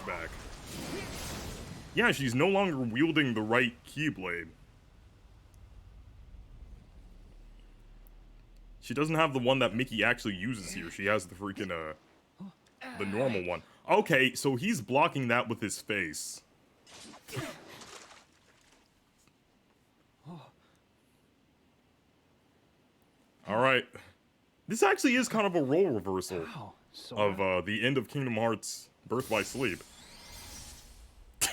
back. Yeah, she's no longer wielding the right Keyblade. She doesn't have the one that Mickey actually uses here. She has the freaking, the normal one. Okay, so he's blocking that with his face. Alright. This actually is kind of a role reversal of, the end of Kingdom Hearts Birth by Sleep.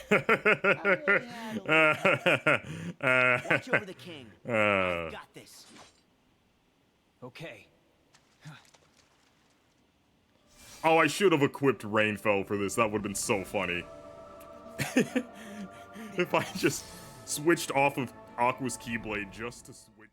Watch over the king. I've got this. Okay. Oh, I should have equipped Rainfell for this. That would have been so funny. If I just switched off of Aqua's Keyblade just to switch back.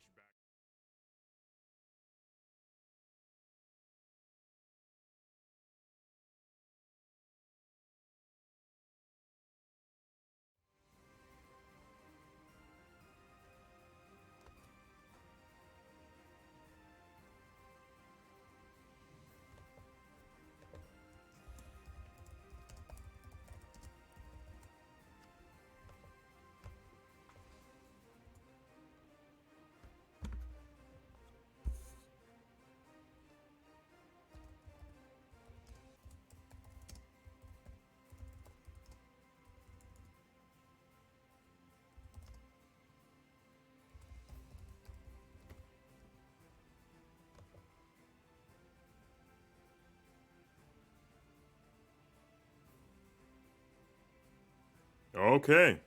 Okay.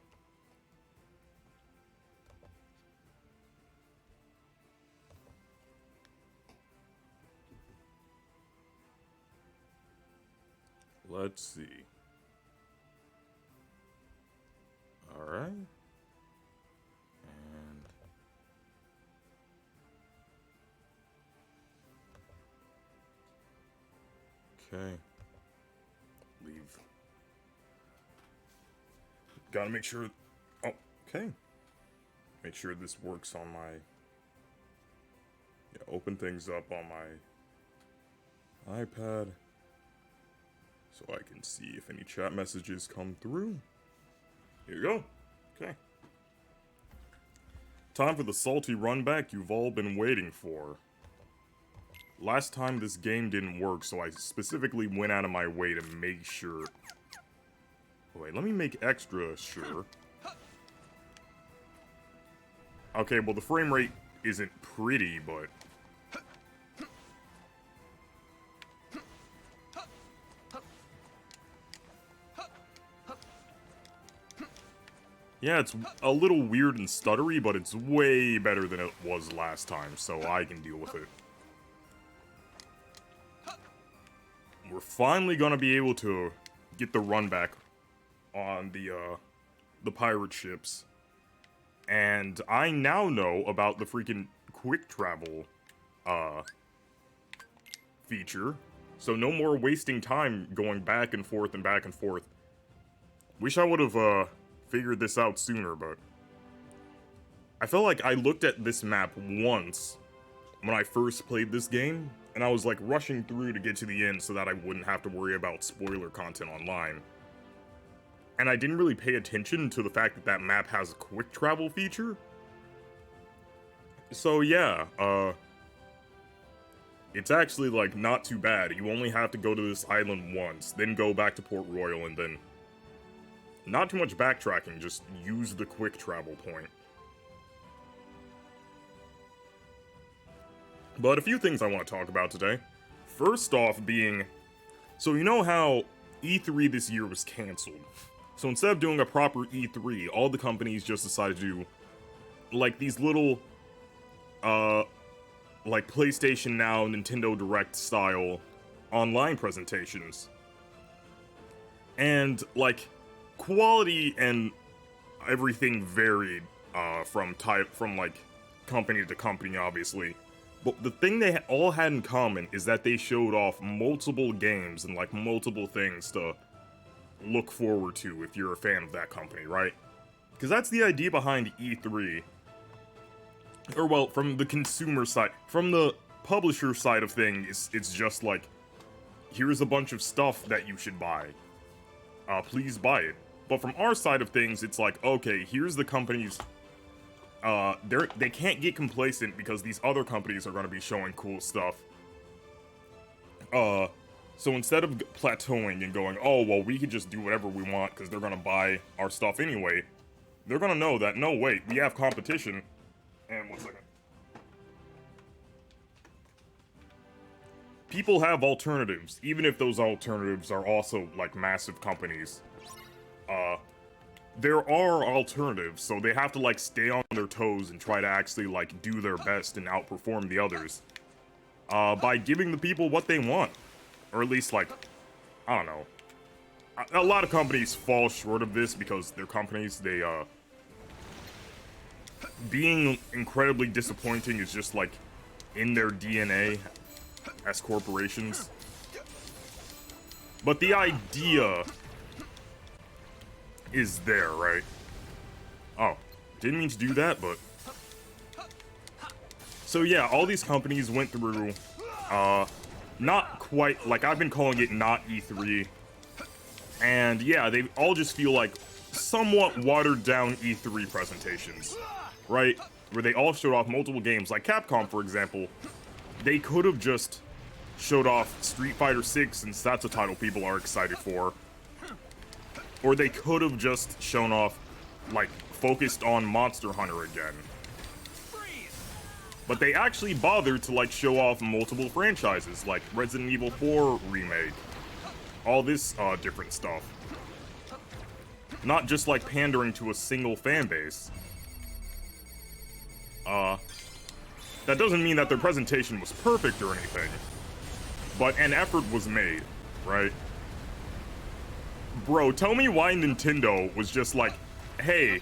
Let's see. Alright. And... okay. Leave. Gotta make sure... oh, okay. Make sure this works on my... yeah, open things up on my iPad. So I can see if any chat messages come through. Here you go. Okay. Time for the salty run back you've all been waiting for. Last time this game didn't work, so I specifically went out of my way to make sure... wait, let me make extra sure. Okay, well the frame rate isn't pretty, but... yeah, it's a little weird and stuttery, but it's way better than it was last time, so I can deal with it. We're finally gonna be able to get the run back on the pirate ships. And I now know about the freaking quick travel, feature. So no more wasting time going back and forth and back and forth. Wish I would've, figured this out sooner, but... I felt like I looked at this map once when I first played this game, and I was like rushing through to get to the end so that I wouldn't have to worry about spoiler content online. And I didn't really pay attention to the fact that that map has a quick travel feature. So yeah, it's actually like not too bad. You only have to go to this island once, then go back to Port Royal, and then not too much backtracking, just use the quick travel point. But a few things I want to talk about today. First off being, so you know how E3 this year was cancelled? So instead of doing a proper E3, all the companies just decided to do, like, these little, like PlayStation Now, Nintendo Direct style online presentations. And, like, quality and everything varied, from like, company to company, obviously. But the thing they all had in common is that they showed off multiple games and, like, multiple things to look forward to if you're a fan of that company, right? Because that's the idea behind E3. Or, well, from the consumer side. From the publisher side of things, it's just like, here's a bunch of stuff that you should buy. please buy it. But from our side of things, it's like, okay, here's the companies. They can't get complacent because these other companies are going to be showing cool stuff. So instead of plateauing and going, oh, well, we could just do whatever we want because they're going to buy our stuff anyway, they're going to know that, no, wait, we have competition. And 1 second. People have alternatives, even if those alternatives are also, like, massive companies. There are alternatives, so they have to, like, stay on their toes and try to actually, like, do their best and outperform the others. By giving the people what they want. Or at least, like, I don't know. A lot of companies fall short of this because they're companies, they, being incredibly disappointing is just, like, in their DNA as corporations. But the idea is there, right? Oh, didn't mean to do that, but... So yeah, all these companies went through, not quite, like, I've been calling it not E3. And yeah, they all just feel like somewhat watered down E3 presentations, right? Where they all showed off multiple games. Like Capcom, for example, they could have just showed off Street Fighter 6 since that's a title people are excited for. Or they could have just shown off, like, focused on Monster Hunter again. But they actually bothered to, like, show off multiple franchises, like Resident Evil 4 Remake. All this, different stuff. Not just, like, pandering to a single fan base. That doesn't mean that their presentation was perfect or anything. But an effort was made, right? Bro, tell me why Nintendo was just like, hey,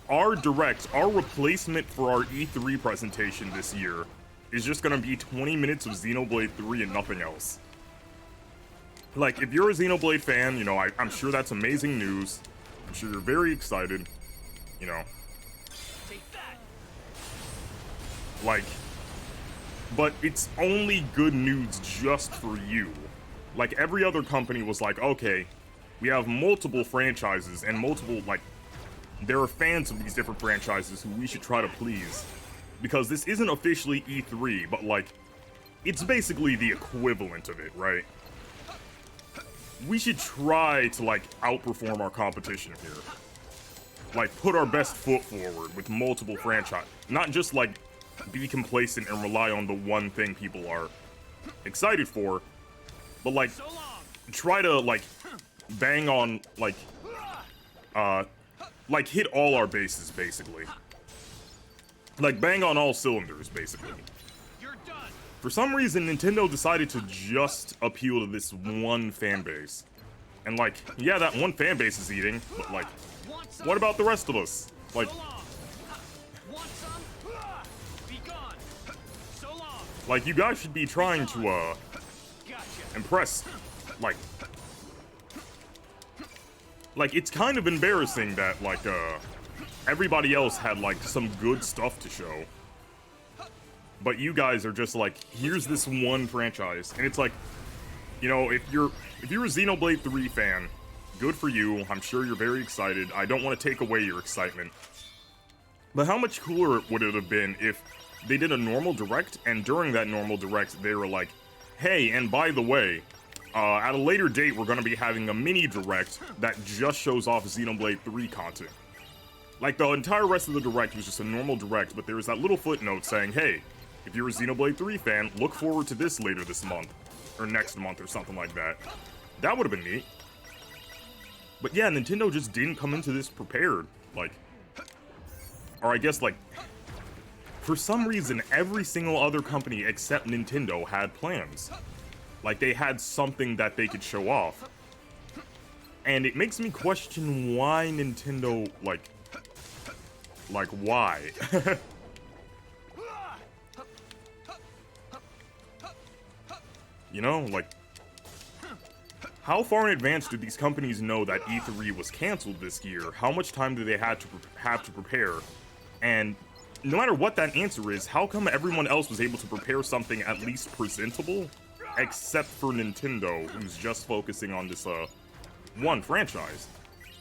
our Direct, our replacement for our E3 presentation this year is just gonna be 20 minutes of Xenoblade 3 and nothing else. Like, if you're a Xenoblade fan, you know, I'm sure that's amazing news. I'm sure you're very excited, you know. Like, but it's only good news just for you. Like, every other company was like, okay, we have multiple franchises and multiple, like, there are fans of these different franchises who we should try to please. Because this isn't officially E3, but, like, it's basically the equivalent of it, right? We should try to, like, outperform our competition here. Like, put our best foot forward with multiple franchises. Not just, like, be complacent and rely on the one thing people are excited for, but, like, try to, like, bang on, like, hit all our bases, basically. Like, bang on all cylinders, basically. For some reason, Nintendo decided to just appeal to this one fan base. And, like, yeah, that one fan base is eating, but, like, what about the rest of us? Like, you guys should be trying to, impress, like, it's kind of embarrassing that, like, everybody else had, like, some good stuff to show. But you guys are just like, here's this one franchise. And it's like, you know, if you're a Xenoblade 3 fan, good for you. I'm sure you're very excited. I don't want to take away your excitement. But how much cooler would it have been if they did a normal direct, and during that normal direct, they were like, hey, and by the way, at a later date, we're going to be having a mini direct that just shows off Xenoblade 3 content. Like, the entire rest of the direct was just a normal direct, but there was that little footnote saying, hey, if you're a Xenoblade 3 fan, look forward to this later this month. Or next month, or something like that. That would have been neat. But yeah, Nintendo just didn't come into this prepared. Like, or I guess, like, for some reason, every single other company except Nintendo had plans. Like, they had something that they could show off. And it makes me question why Nintendo, like, why? You know, like, how far in advance did these companies know that E3 was canceled this year? How much time do they have to prepare? And no matter what that answer is, how come everyone else was able to prepare something at least presentable? Except for Nintendo, who's just focusing on this, one franchise.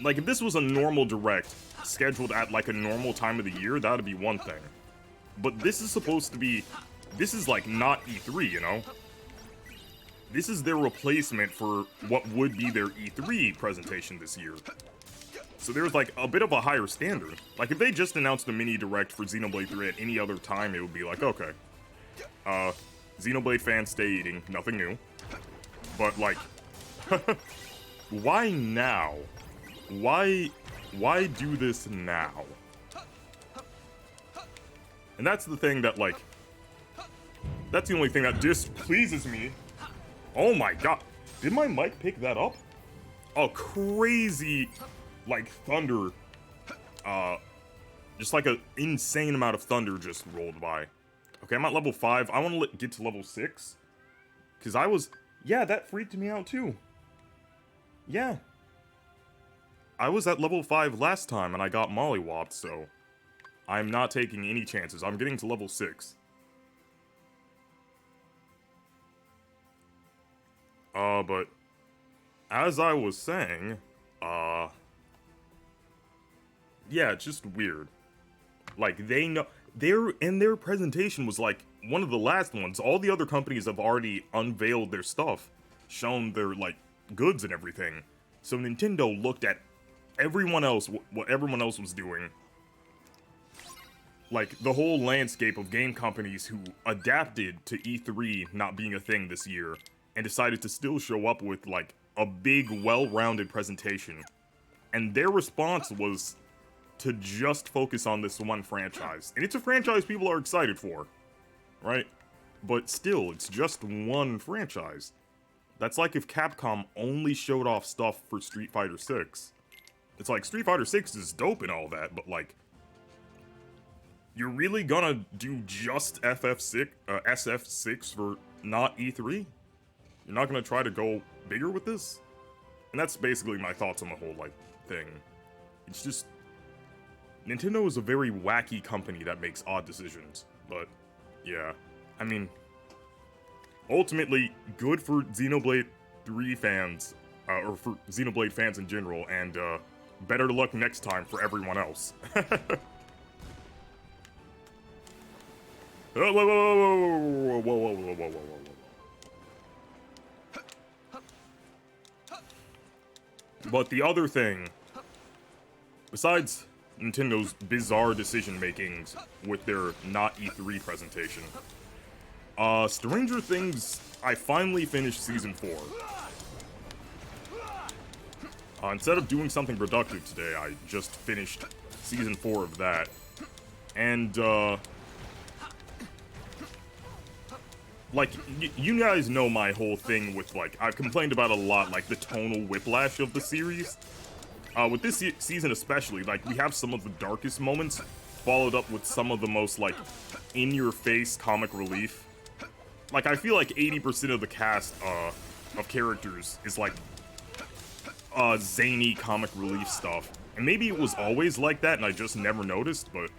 Like, if this was a normal direct scheduled at like a normal time of the year, that would be one thing. But this is supposed to be, this is like not E3, you know? This is their replacement for what would be their E3 presentation this year. So there's like a bit of a higher standard. Like, if they just announced a mini direct for Xenoblade 3 at any other time, it would be like, okay. Xenoblade fans stay eating, nothing new. But like, why now? Why do this now? And that's the thing that, like, that's the only thing that displeases me. Oh my god. Did my mic pick that up? A crazy, like, thunder. Just like an insane amount of thunder just rolled by. Okay, I'm at level 5. I want to get to level 6. Because I was... Yeah, that freaked me out too. Yeah. I was at level 5 last time and I got mollywopped, so... I'm not taking any chances. I'm getting to level 6. But... As I was saying, yeah, it's just weird. Like, they know... Their presentation was like one of the last ones. All the other companies have already unveiled their stuff, shown their, like, goods and everything. So Nintendo looked at everyone else, what everyone else was doing. Like, the whole landscape of game companies who adapted to E3 not being a thing this year, and decided to still show up with, like, a big, well-rounded presentation. And their response was to just focus on this one franchise. And it's a franchise people are excited for, right? But still, it's just one franchise. That's like if Capcom only showed off stuff for Street Fighter 6. It's like, Street Fighter 6 is dope and all that, but like, you're really gonna do just SF6 for not E3? You're not gonna try to go bigger with this? And that's basically my thoughts on the whole, like, thing. It's just... Nintendo is a very wacky company that makes odd decisions, but, yeah. I mean, ultimately, good for Xenoblade 3 fans, or for Xenoblade fans in general, and, better luck next time for everyone else. Whoa, whoa, whoa, whoa, whoa, whoa, whoa, whoa, whoa, whoa. But the other thing, besides Nintendo's bizarre decision-makings with their not E3 presentation, Stranger Things, I finally finished Season 4. Instead of doing something productive today, I just finished Season 4 of that. And, like, you guys know my whole thing with, like, I've complained about a lot, like, the tonal whiplash of the series. With this season especially, like, we have some of the darkest moments, followed up with some of the most, like, in-your-face comic relief. Like, I feel like 80% of the cast, of characters is, like, zany comic relief stuff. And maybe it was always like that and I just never noticed, but...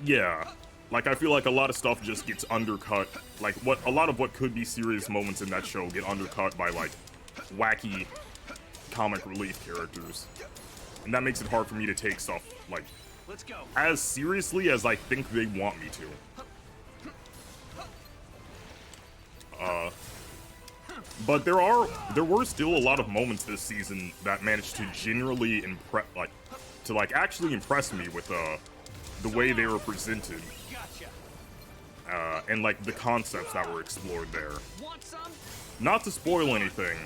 yeah. Like, I feel like a lot of stuff just gets undercut. Like, a lot of what could be serious moments in that show get undercut by, like, wacky comic relief characters. And that makes it hard for me to take stuff, like, as seriously as I think they want me to. But there were still a lot of moments this season that managed to generally actually impress me with, the way they were presented. And, like, the concepts that were explored there. Not to spoil anything.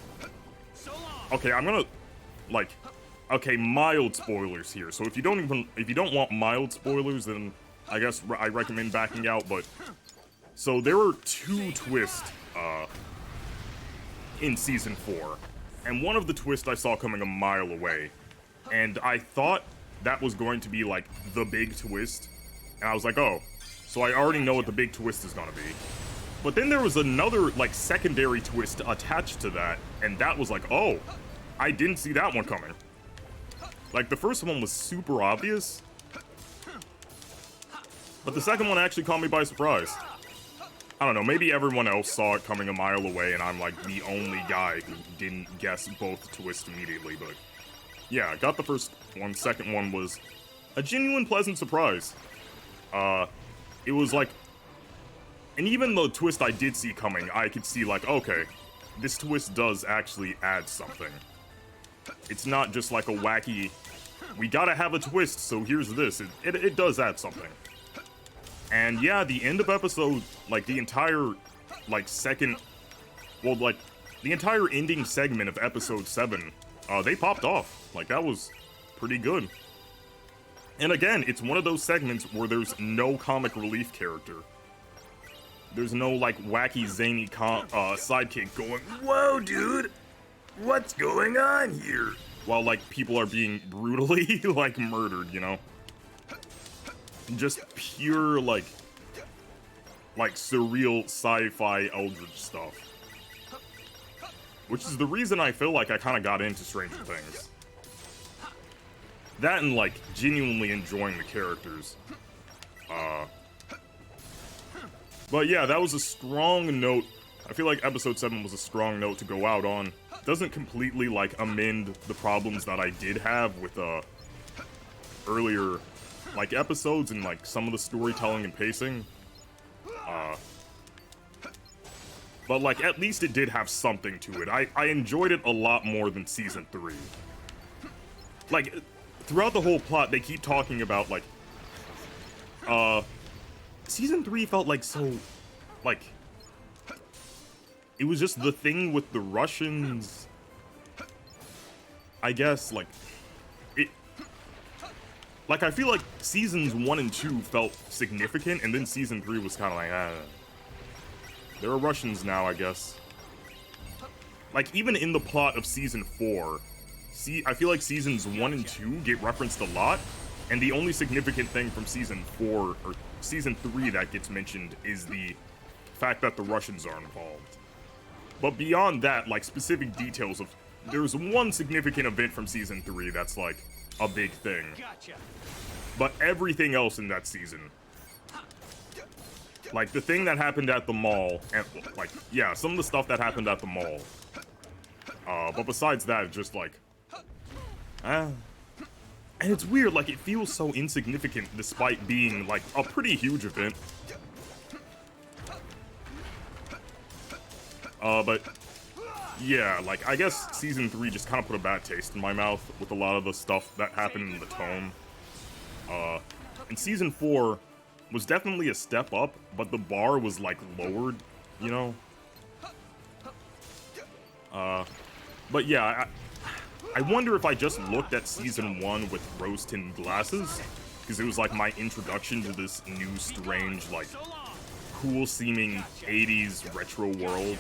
Okay, I'm gonna, like, okay, mild spoilers here. So if you don't want mild spoilers, then I guess I recommend backing out, but... So there were 2 twists, in Season 4. And one of the twists I saw coming a mile away. And I thought that was going to be, like, the big twist. And I was like, oh, so I already know what the big twist is gonna be. But then there was another, like, secondary twist attached to that, and that was like, oh, I didn't see that one coming. Like, the first one was super obvious, but the second one actually caught me by surprise. I don't know, maybe everyone else saw it coming a mile away and I'm like the only guy who didn't guess both twists immediately, but yeah, got the first one. Second one was a genuine pleasant surprise. It was like, and even the twist I did see coming, I could see like, okay, this twist does actually add something. It's not just like a wacky, we gotta have a twist, so here's this. It does add something. And yeah, the end of episode, like the entire, like second, well, like the entire ending segment of episode 7, they popped off. Like that was pretty good. And again, it's one of those segments where there's no comic relief character. There's no like wacky zany sidekick going, "Whoa, dude, what's going on here?" While like people are being brutally like murdered, you know? Just pure like surreal sci-fi eldritch stuff. Which is the reason I feel like I kind of got into Stranger Things. That and like genuinely enjoying the characters. But yeah, that was a strong note. I feel like episode 7 was a strong note to go out on. Doesn't completely like amend the problems that I did have with earlier like episodes and like some of the storytelling and pacing. But like at least it did have something to it. I enjoyed it a lot more than season 3. Like throughout the whole plot they keep talking about like season 3 felt like so like it was just the thing with the Russians. I guess like it like I feel like seasons 1 and 2 felt significant and then season 3 was kind of like there are Russians now, I guess. Like even in the plot of season 4, I feel like seasons 1 and 2 get referenced a lot, and the only significant thing from season 4 or season 3 that gets mentioned is the fact that the Russians are involved. But beyond that, like specific details of there's one significant event from season 3 that's like a big thing. But everything else in that season, like the thing that happened at the mall, and like yeah, some of the stuff that happened at the mall. But besides that, just like and it's weird, like it feels so insignificant despite being like a pretty huge event. But yeah, like I guess season 3 just kind of put a bad taste in my mouth with a lot of the stuff that happened in the tone. And season 4 was definitely a step up, but the bar was like lowered, you know? But yeah, I wonder if I just looked at season 1 with rose-tinted glasses, because it was like my introduction to this new, strange, like, cool-seeming 80s retro world.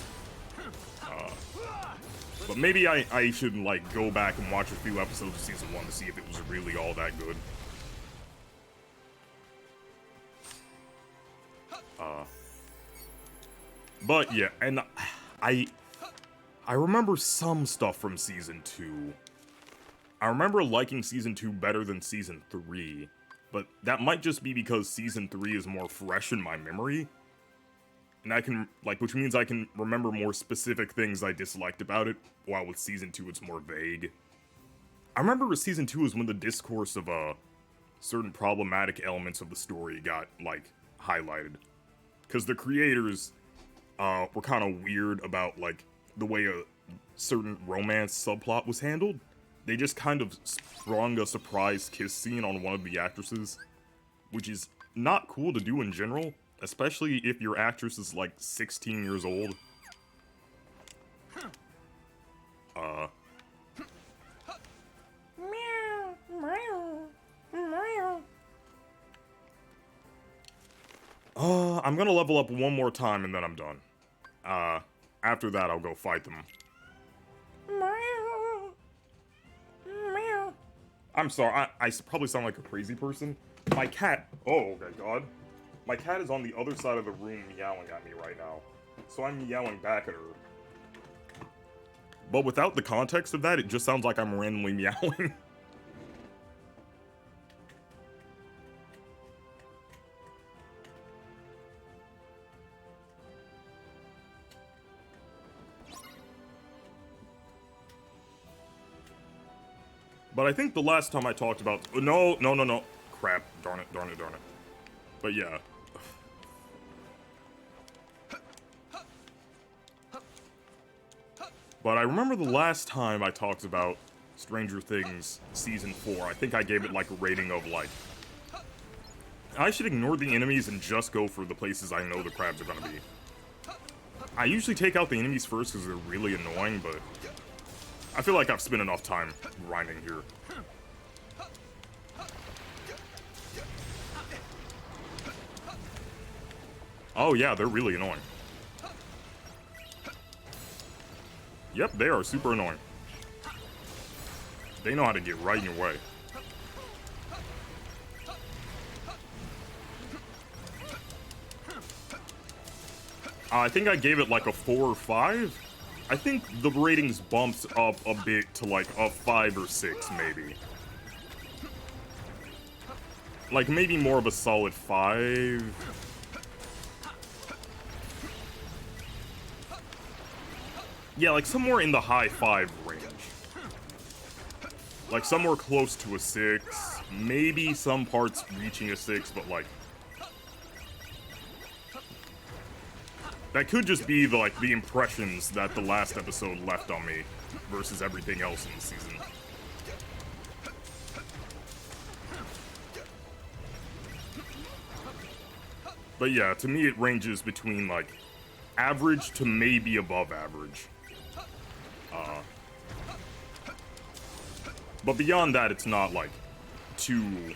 But maybe I should, like, go back and watch a few episodes of season 1 to see if it was really all that good. But yeah, and I remember some stuff from season 2. I remember liking season 2 better than season 3, but that might just be because season 3 is more fresh in my memory. And I can, like, which means I can remember more specific things I disliked about it, while with season 2 it's more vague. I remember with season 2 is when the discourse of, certain problematic elements of the story got, like, highlighted. Because the creators, were kind of weird about, like, the way a certain romance subplot was handled. They just kind of sprung a surprise kiss scene on one of the actresses, which is not cool to do in general, especially if your actress is like 16 years old. I'm gonna level up one more time and then I'm done. After that I'll go fight them. I'm sorry, I probably sound like a crazy person. My cat, oh my god. My cat is on the other side of the room meowing at me right now. So I'm meowing back at her. But without the context of that, it just sounds like I'm randomly meowing. But I think the last time I talked about... No, no, no, no. Crap. Darn it, darn it, darn it. But yeah. But I remember the last time I talked about Stranger Things Season 4, I think I gave it like a rating of like... I should ignore the enemies and just go for the places I know the crabs are gonna be. I usually take out the enemies first because they're really annoying, but... I feel like I've spent enough time grinding here. Oh yeah, they're really annoying. Yep, they are super annoying. They know how to get right in your way. I think I gave it like a 4 or 5. I think the ratings bumped up a bit to like a 5 or 6, maybe. Like maybe more of a solid 5. Yeah, like somewhere in the high 5 range. Like somewhere close to a 6. Maybe some parts reaching a 6, but like... That could just be the, like, the impressions that the last episode left on me versus everything else in the season. But yeah, to me it ranges between, like, average to maybe above average. But beyond that, it's not, like, too...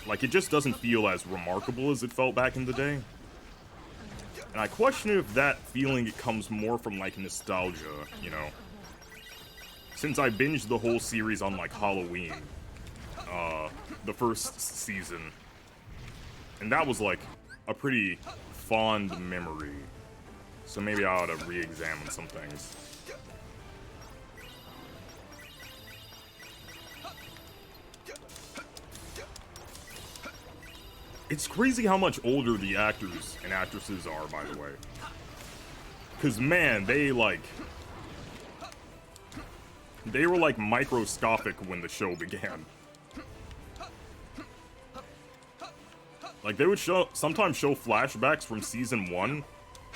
Like, it just doesn't feel as remarkable as it felt back in the day. And I question if that feeling it comes more from, like, nostalgia, you know? Since I binged the whole series on, like, Halloween, the first season. And that was, like, a pretty fond memory. So maybe I ought to re-examine some things. It's crazy how much older the actors and actresses are, by the way. Because, man, they were, like, microscopic when the show began. Like, they would sometimes show flashbacks from Season 1,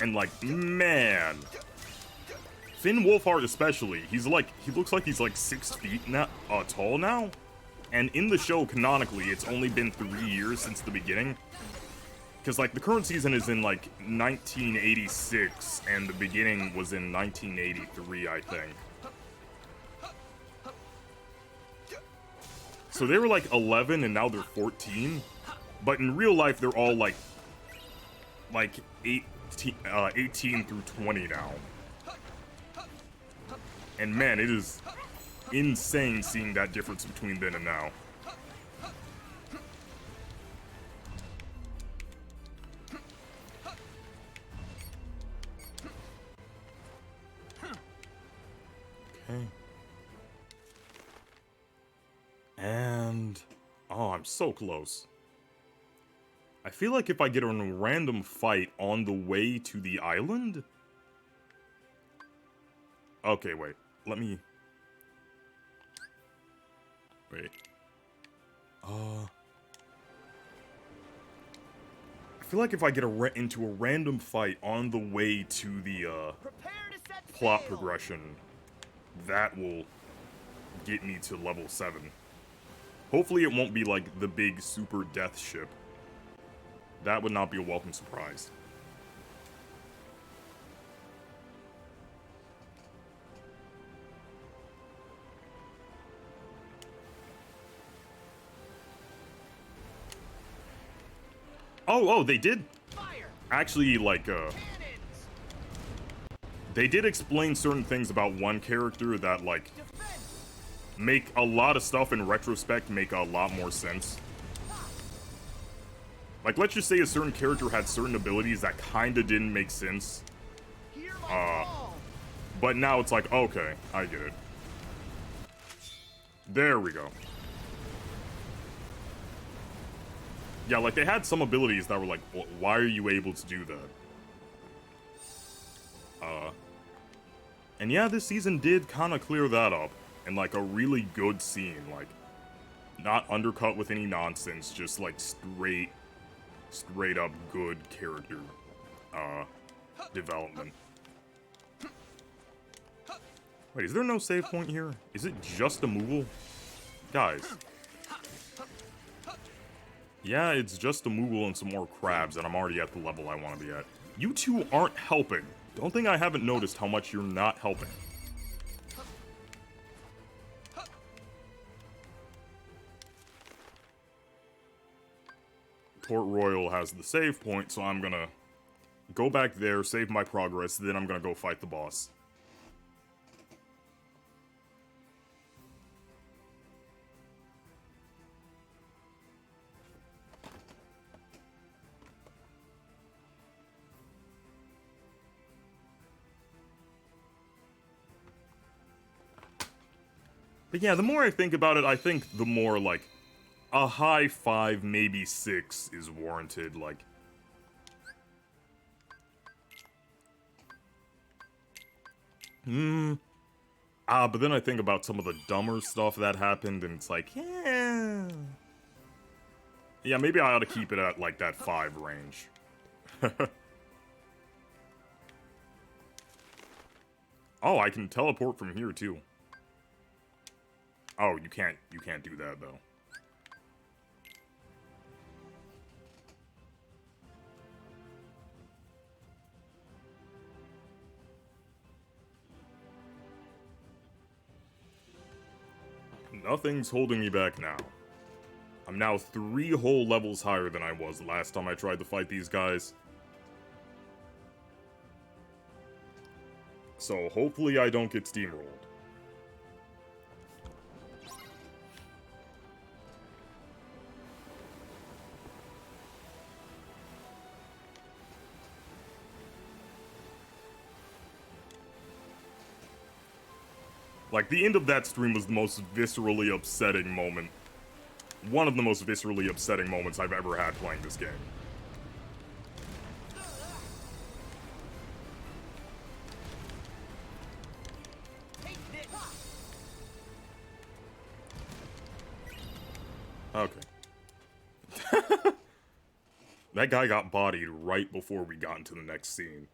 and, like, man. Finn Wolfhard especially, he looks like he's, like, 6 feet tall now. And in the show, canonically, it's only been 3 years since the beginning. Because, like, the current season is in, like, 1986, and the beginning was in 1983, I think. So they were, like, 11, and now they're 14. But in real life, they're all, like 18 through 20 now. And, man, it is... insane seeing that difference between then and now. Okay. And... oh, I'm so close. I feel like if I get in a random fight on the way to the island... Okay, wait. Let me... Wait. I feel like if I get into a random fight on the way to the, plot progression, that will get me to level 7. Hopefully it won't be like the big super death ship. That would not be a welcome surprise. Oh, they did actually, like, they did explain certain things about one character that, like, make a lot of stuff in retrospect make a lot more sense. Like, let's just say a certain character had certain abilities that kinda didn't make sense. But now it's like, okay, I get it. There we go. Yeah, like, they had some abilities that were like, why are you able to do that? And yeah, this season did kind of clear that up. and like a really good scene, like not undercut with any nonsense, just like straight up good character development. Wait, is there no save point here? Is it just a Moogle? Guys. Yeah, it's just a Moogle and some more crabs, and I'm already at the level I want to be at. You two aren't helping. Don't think I haven't noticed how much you're not helping. Port Royal has the save point, so I'm gonna go back there, save my progress, then I'm gonna go fight the boss. But yeah, the more I think about it, I think the more, like, a high 5, maybe 6 is warranted, like... but then I think about some of the dumber stuff that happened, and it's like, yeah... Yeah, maybe I ought to keep it at, like, that 5 range. Oh, I can teleport from here, too. Oh, you can't do that, though. Nothing's holding me back now. I'm now 3 whole levels higher than I was last time I tried to fight these guys. So hopefully I don't get steamrolled. Like, the end of that stream was the most viscerally upsetting moment. One of the most viscerally upsetting moments I've ever had playing this game. Okay. That guy got bodied right before we got into the next scene.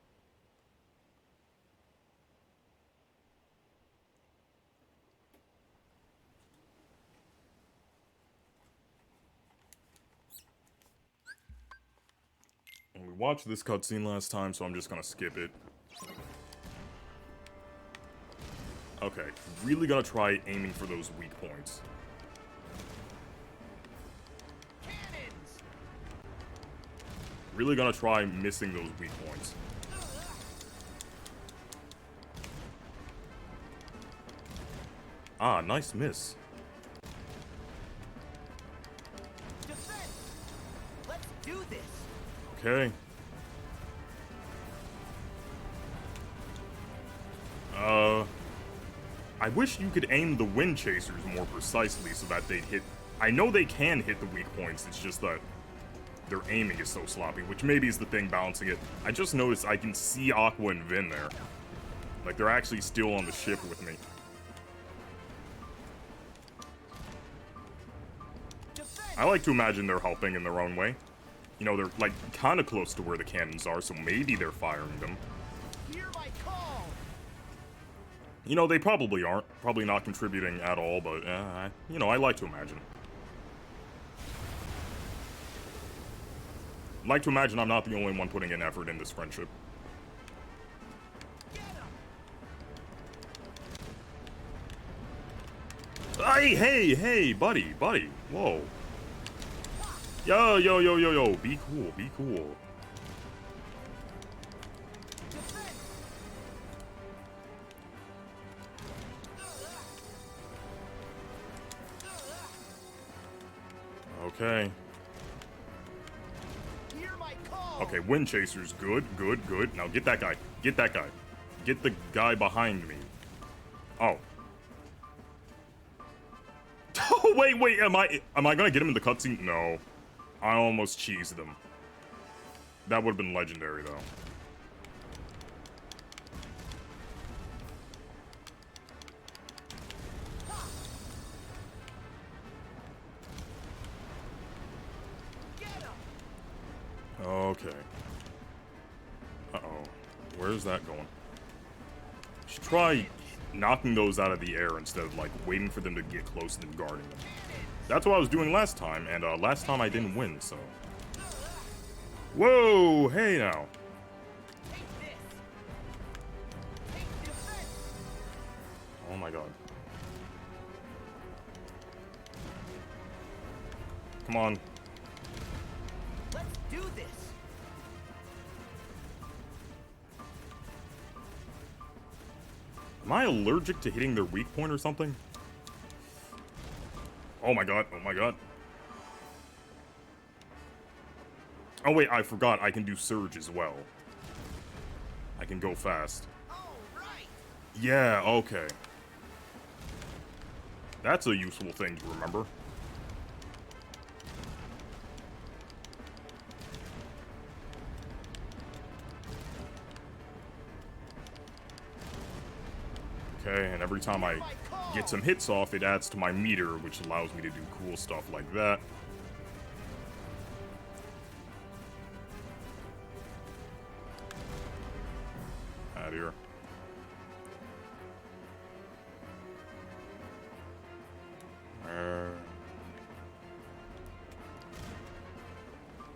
And we watched this cutscene last time, so I'm just gonna skip it. Okay, really gonna try aiming for those weak points. Cannons! Really gonna try missing those weak points. Ah, nice miss. Defense! Let's do this! Okay. I wish you could aim the wind chasers more precisely so that they'd hit... I know they can hit the weak points, it's just that their aiming is so sloppy, which maybe is the thing balancing it. I just noticed I can see Aqua and Vin there. Like, they're actually still on the ship with me. I like to imagine they're helping in their own way. You know, they're, like, kind of close to where the cannons are, so maybe they're firing them. Hear my call! You know, they probably aren't. Probably not contributing at all, but, you know, I like to imagine. I like to imagine I'm not the only one putting in effort in this friendship. Hey, buddy, whoa. Yo, be cool. Okay. Okay, Wind Chaser's good. Now get that guy. Get the guy behind me. Oh. Oh, wait, am I gonna get him in the cutscene? No. I almost cheesed them. That would have been legendary, though. Okay. Uh-oh. Where's that going? Should try knocking those out of the air instead of, like, waiting for them to get close and then guarding them. That's what I was doing last time, and last time I didn't win, so... Whoa! Hey, now. Oh my god. Come on. Let's do this. Am I allergic to hitting their weak point or something? Oh my god, oh my god. Oh wait, I forgot I can do surge as well. I can go fast. All right. Yeah, okay. That's a useful thing to remember. Okay, and every time I get some hits off, it adds to my meter, which allows me to do cool stuff like that. Out here.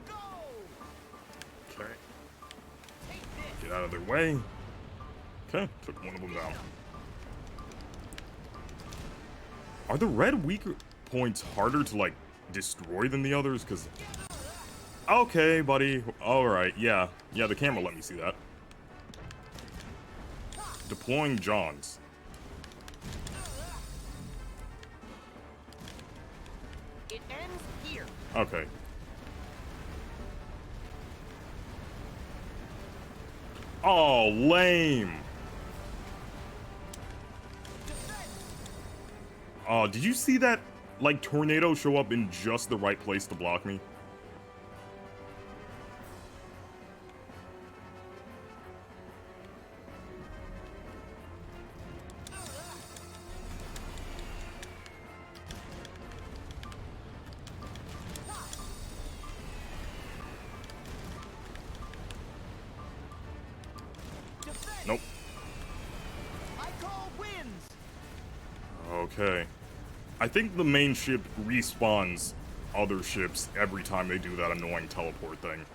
Go. Okay. Get out of their way. Okay, took one of them down. Are the red weaker points harder to, like, destroy than the others? Because... Okay, buddy. Alright, yeah. Yeah, the camera let me see that. Deploying Johns. It ends here. Okay. Oh, lame. Oh, did you see that, like, tornado show up in just the right place to block me? Nope. I call wins. Okay. I think the main ship respawns other ships every time they do that annoying teleport thing.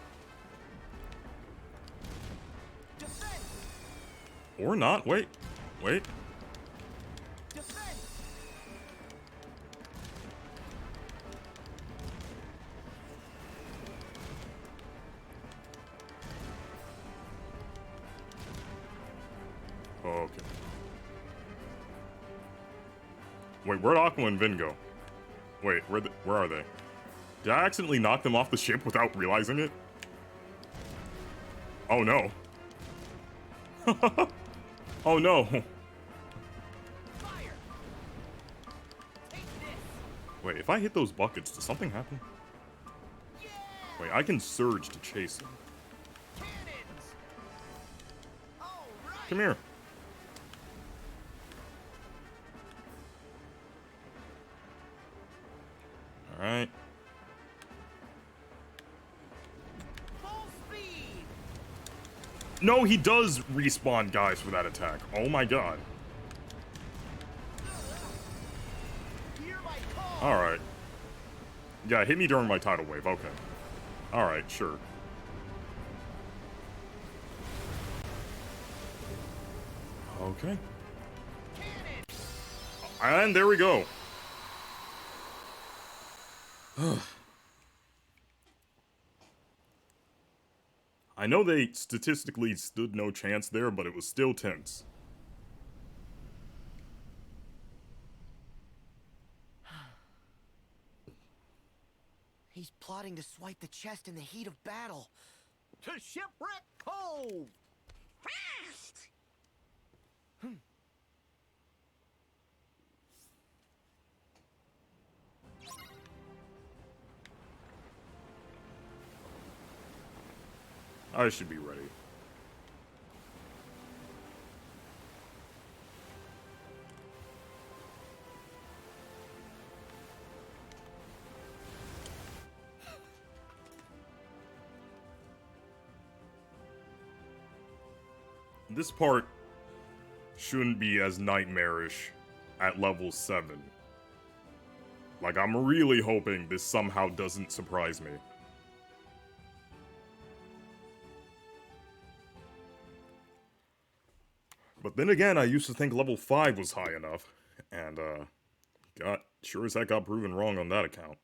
Defense. Or not. Wait. Wait. Defense. Okay. Wait, where'd Aqua and Vin go? Wait, where are they? Did I accidentally knock them off the ship without realizing it? Oh no. Oh no. Fire. Take this. Wait, if I hit those buckets, does something happen? Yeah. Wait, I can surge to chase them. Cannons. All right. Come here. Alright. Full speed. No, he does respawn guys for that attack. Oh my god. Hear my call. Alright. Yeah, hit me during my tidal wave. Okay. Alright, sure. Okay. Cannon. And there we go. I know they statistically stood no chance there, but it was still tense. He's plotting to swipe the chest in the heat of battle. To Shipwreck Cove! Fast! I should be ready. this part shouldn't be as nightmarish at level 7. Like, I'm really hoping this somehow doesn't surprise me. But then again, I used to think level 5 was high enough, and, sure as heck got proven wrong on that account.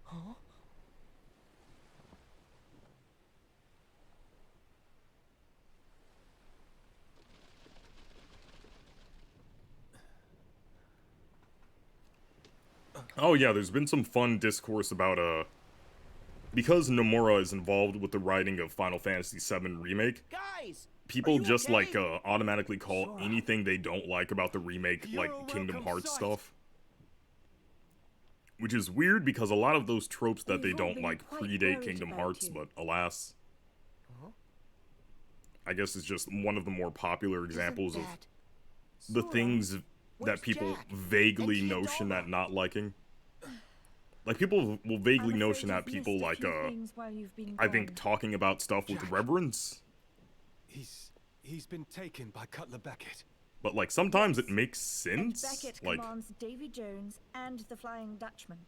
Huh? Oh yeah, there's been some fun discourse about, because Nomura is involved with the writing of Final Fantasy VII Remake, Guys, people you just, okay? like, automatically call Sora. anything they don't like about the remake, You're a like, Kingdom welcome Hearts sight. stuff. Which is weird, because a lot of those tropes that they We've all don't been like quite predate worried Kingdom about Hearts, you. but alas. Huh? I guess it's just one of the more popular examples Isn't of that the Sora? things Where's that people Jack? vaguely And notion Kiadama? at not liking. Like, people will vaguely I'm notion afraid that you've people missed a like, few things while you've been I think gone. talking about stuff with Jack. reverence, He's been taken by Cutler Beckett. but like sometimes it Yes. makes And sense. Beckett Like commands Davy Jones and the Flying Dutchman.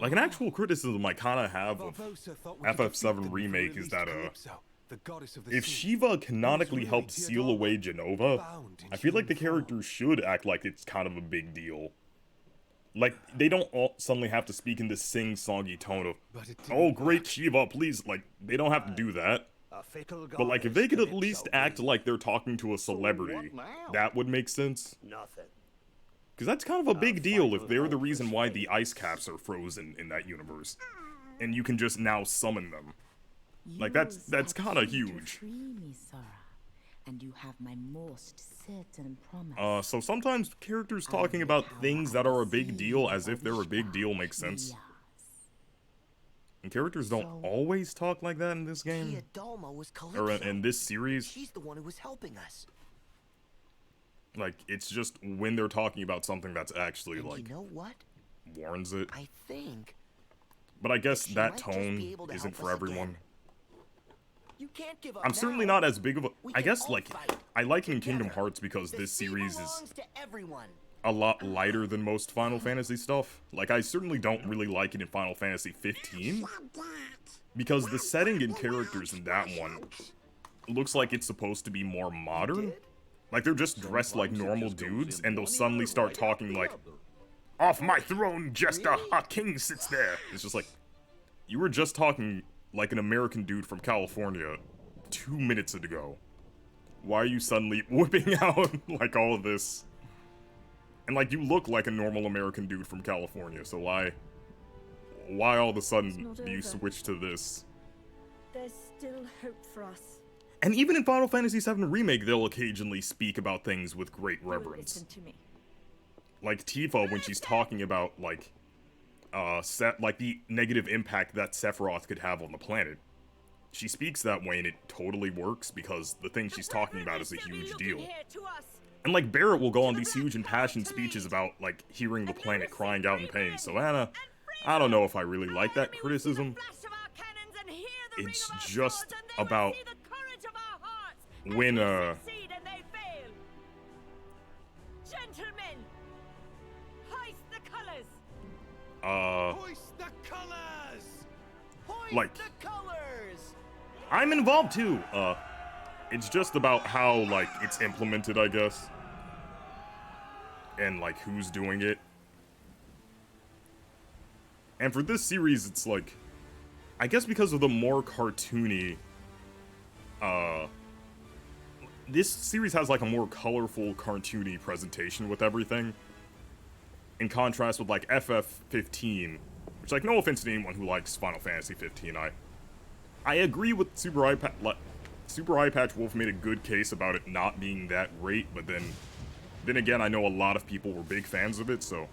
an actual criticism I kind of have of Barbossa thought we could defeat FF7 them if we Remake is released that Calypso, the goddess of the if sea. Shiva canonically really helped seal Kiadama, away Genova, bound in I feel like the human form. character should act like it's kind of a big deal. Like, they don't all suddenly have to speak in this sing-songy tone of, But it didn't oh, great work. Shiva, please, like, they don't have to do that. A fickle But, like, if goddess they could at Calypso least act be. like they're talking to a celebrity, what now? that would make sense. Nothing. Because that's kind of a big deal if final they're the hope reason is why made. the ice caps are frozen in that universe. And you can just now summon them. Like, that's kind of huge. Free me, Sora, and you have my most certain promise. So sometimes characters talking about things that are a big deal as if they're a big deal makes sense. And characters don't always talk like that in this game. Kiadama was Or Calypso. in this series. She's the one who was helping us. Like, it's just when they're talking about something that's actually, And like, you know what? warrants it. I think But I guess she that might just be tone able to isn't help for us everyone. again. You can't give up I'm certainly now. not as big of a... We I can guess, all like, fight I like in Kingdom together. Hearts because The this sea series is belongs to everyone. a lot lighter than most Final Fantasy stuff. Like, I certainly don't really like it in Final Fantasy 15. Because the setting and characters in that one looks like it's supposed to be more modern. Like, they're just dressed like normal dudes, and they'll suddenly start talking like, off my throne, Jester, a king sits there. It's just like, you were just talking like an American dude from California 2 minutes ago. Why are you suddenly whipping out, like, all of this? And, like, you look like a normal American dude from California, so why all of a sudden not do you over. switch to this? There's still hope for us. And even in Final Fantasy VII Remake, they'll occasionally speak about things with great You will reverence. listen to me. Like Tifa when she's talking about, like, like the negative impact that Sephiroth could have on the planet. She speaks that way and it totally works because the thing she's talking about is a huge deal. And like Barrett will go on these huge impassioned speeches about like hearing the planet crying out in pain. So Anna, I don't know if I really like that criticism. It's just about when Gentlemen, hoist the colors. Hoist the colors! Hoist Like- the colors. I'm involved too. It's just about how like it's implemented, I guess. And like who's doing it. And for this series, it's like, I guess because of the more cartoony, this series has like a more colorful, cartoony presentation with everything. In contrast with like FF15, which like no offense to anyone who likes Final Fantasy 15, I agree with Super Eye Patch Wolf made a good case about it not being that great, but then again, I know a lot of people were big fans of it, so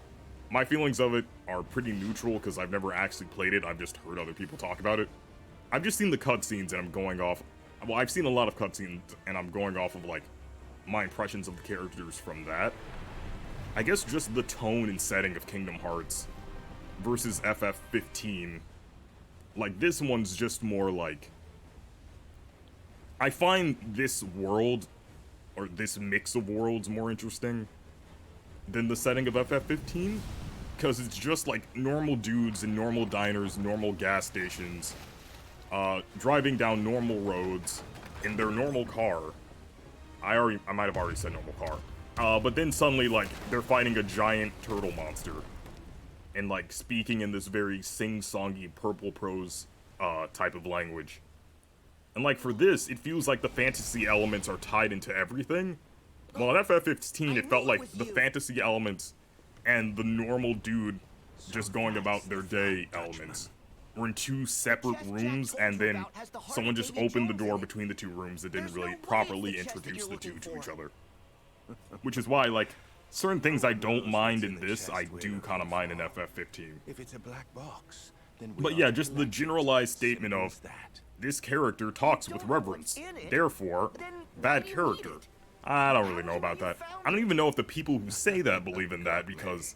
my feelings of it are pretty neutral because I've never actually played it, I've just heard other people talk about it. I've just seen the cutscenes and I'm going off well, I've seen a lot of cutscenes, and I'm going off of, like, my impressions of the characters from that. I guess just the tone and setting of Kingdom Hearts versus FF15. Like, this one's just more like... I find this world, or this mix of worlds, more interesting than the setting of FF15. Because it's just, like, normal dudes in normal diners, normal gas stations, driving down normal roads in their normal car. I might have already said normal car. But then suddenly, like, they're fighting a giant turtle monster. And, like, speaking in this very sing-songy purple prose, type of language. And, like, for this, it feels like the fantasy elements are tied into everything. Well, in FF15, it felt like the fantasy elements and the normal dude just going about their day elements were in two separate rooms, and then someone just opened the door between the two rooms that didn't really properly introduce the two to each other. Which is why, like, certain things I don't mind in this, I do kind of mind in FF15. If it's a black box, then But yeah, just the generalized statement of, this character talks with reverence, therefore, bad character. I don't really know about that. I don't even know if the people who say that believe in that, because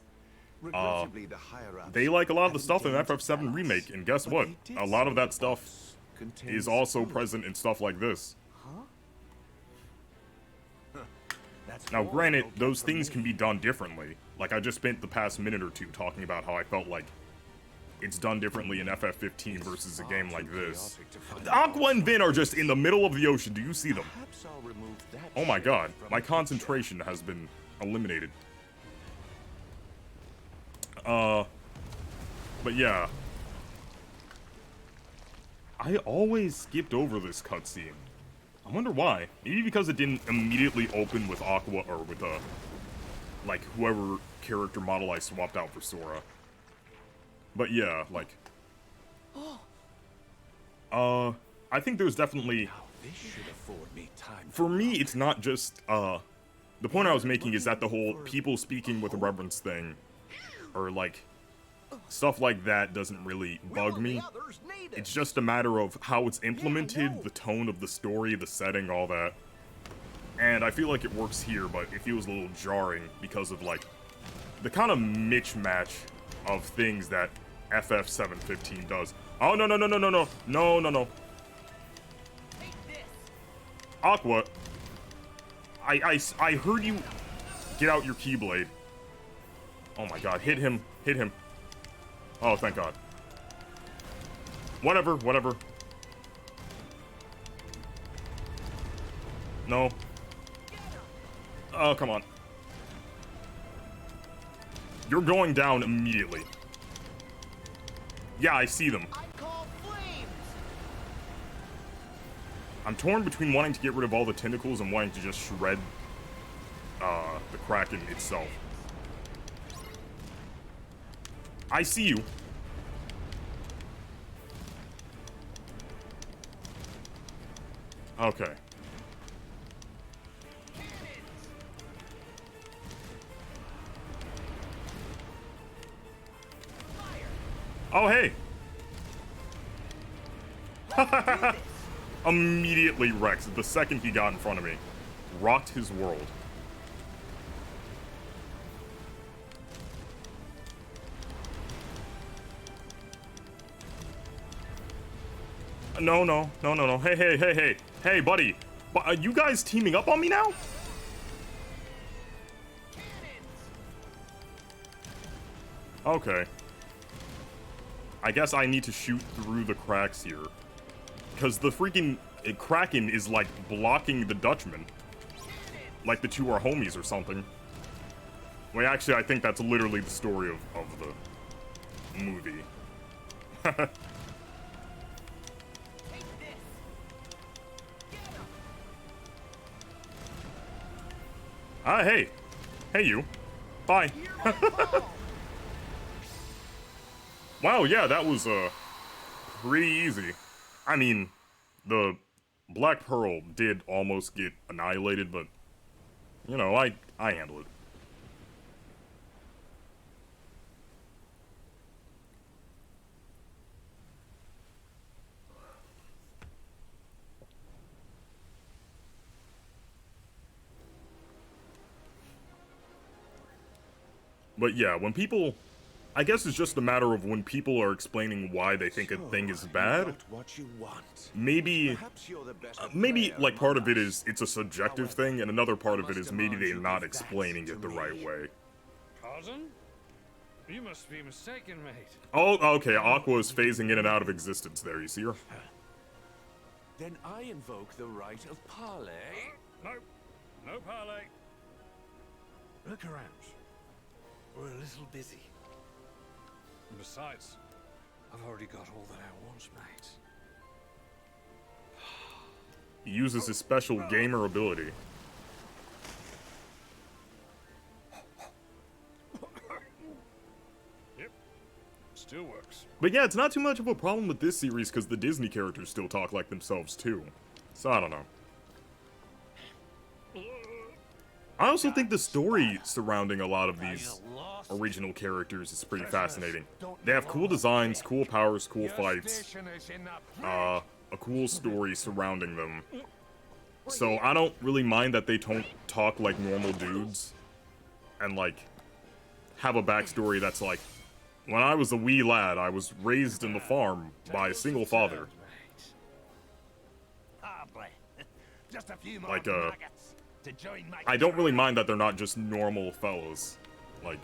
they like a lot of the stuff in FF7 Remake, and guess what? A lot of that stuff is also present in stuff like this. Now, granted, those things can be done differently. Like, I just spent the past minute or two talking about how I felt like it's done differently in FF15 versus a game like this. Aqua and Vin are just in the middle of the ocean. Do you see them? Oh my god, my concentration has been eliminated. But yeah. I always skipped over this cutscene. I wonder why. Maybe because it didn't immediately open with Aqua or with, like, whoever character model I swapped out for Sora. But yeah, like... I think there's definitely... For me, it's not just, the point I was making is that the whole people speaking with reverence thing, or, like, stuff like that doesn't really bug me. It's just a matter of how it's implemented, the tone of the story, the setting, all that. And I feel like it works here, but it feels a little jarring because of, like, the kind of mismatch of things that FF715 does. Oh, no, no, no, no, no, no, no, no, no. Aqua, I heard you get out your Keyblade. Oh my god, hit him, hit him. Oh, thank god. Whatever, whatever. No. Oh, come on. You're going down immediately. Yeah, I see them. I'm torn between wanting to get rid of all the tentacles and wanting to just shred the Kraken itself. I see you. Okay. Oh, hey! Immediately Rex, the second he got in front of me, rocked his world. No, no, no, no, no. Hey, hey, hey, hey. Hey, buddy. Are you guys teaming up on me now? Okay. I guess I need to shoot through the cracks here. Because the freaking Kraken is, like, blocking the Dutchman. Like the two are homies or something. Wait, actually, I think that's literally the story of the movie. Ah, hey. Hey, you. Bye. Wow, yeah, that was, pretty easy. I mean, the Black Pearl did almost get annihilated, but, you know, I handled it. But yeah, when people... I guess it's just a matter of when people are explaining why they think a thing is bad. What you want. Maybe... Perhaps you're the best maybe, player like, part of among it us. is it's a subjective thing, and another part of it is maybe they're not explaining it the right way. Pardon? You must be mistaken, mate. Oh, okay, Aqua is phasing in and out of existence there, you see her? Then I invoke the right of parley. No. No parley. Look around. We're a little busy. And besides, I've already got all that I want, mate. He uses his special gamer ability. Yep. Still works. But yeah, it's not too much of a problem with this series because the Disney characters still talk like themselves too. So I don't know. I also think the story surrounding a lot of these original characters is pretty fascinating. They have cool designs, cool powers, cool fights, a cool story surrounding them. So I don't really mind that they don't talk like normal dudes and like have a backstory that's like, when I was a wee lad, I was raised in the farm by a single father. Just a few more Like, nuggets to join my I don't really mind that they're not just normal fellows. Like,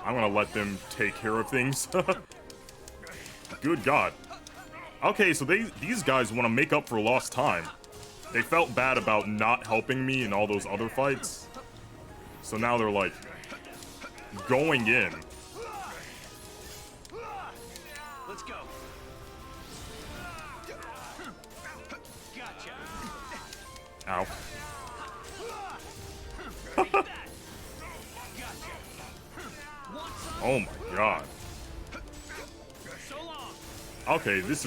I'm gonna let them take care of things. Good God. Okay, so these guys want to make up for lost time. They felt bad about not helping me in all those other fights. So now they're like, going in. Let's go. Gotcha. Ow. Oh my God. Okay, this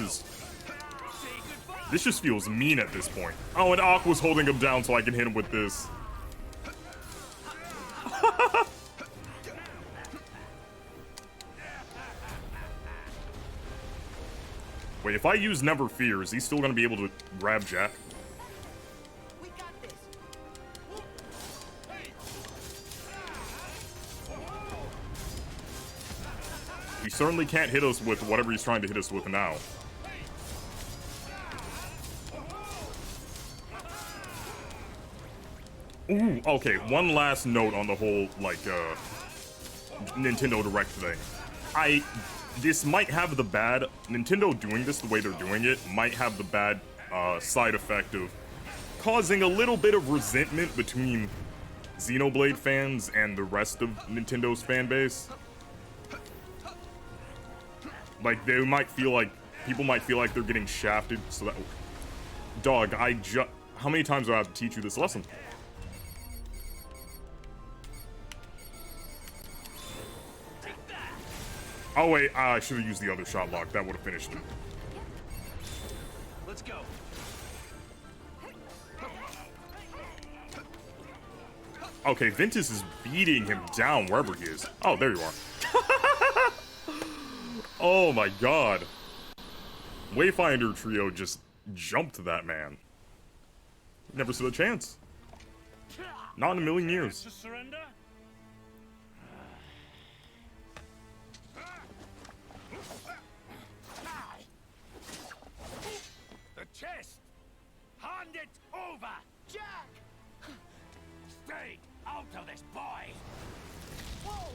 just feels mean at this point. Oh, and Aqua's holding him down so I can hit him with this. Wait, if I use Never Fear, is he still gonna be able to grab Jack? We got this. He certainly can't hit us with whatever he's trying to hit us with now. Ooh, okay, one last note on the whole, like, Nintendo Direct thing. This might have the bad, Nintendo doing this the way they're doing it, might have the bad, side effect of causing a little bit of resentment between Xenoblade fans and the rest of Nintendo's fan base. Like, they might feel like, people might feel like they're getting shafted, so that... Dog, how many times do I have to teach you this lesson? Oh wait, I should have used the other shot lock. That would have finished him. Let's go. Okay, Ventus is beating him down wherever he is. Oh, there you are. Oh my God. Wayfinder Trio just jumped that man. Never stood a chance. Not in a million years. To surrender? The chest. Hand it over. Jack! Stay out of this, boy. Whoa!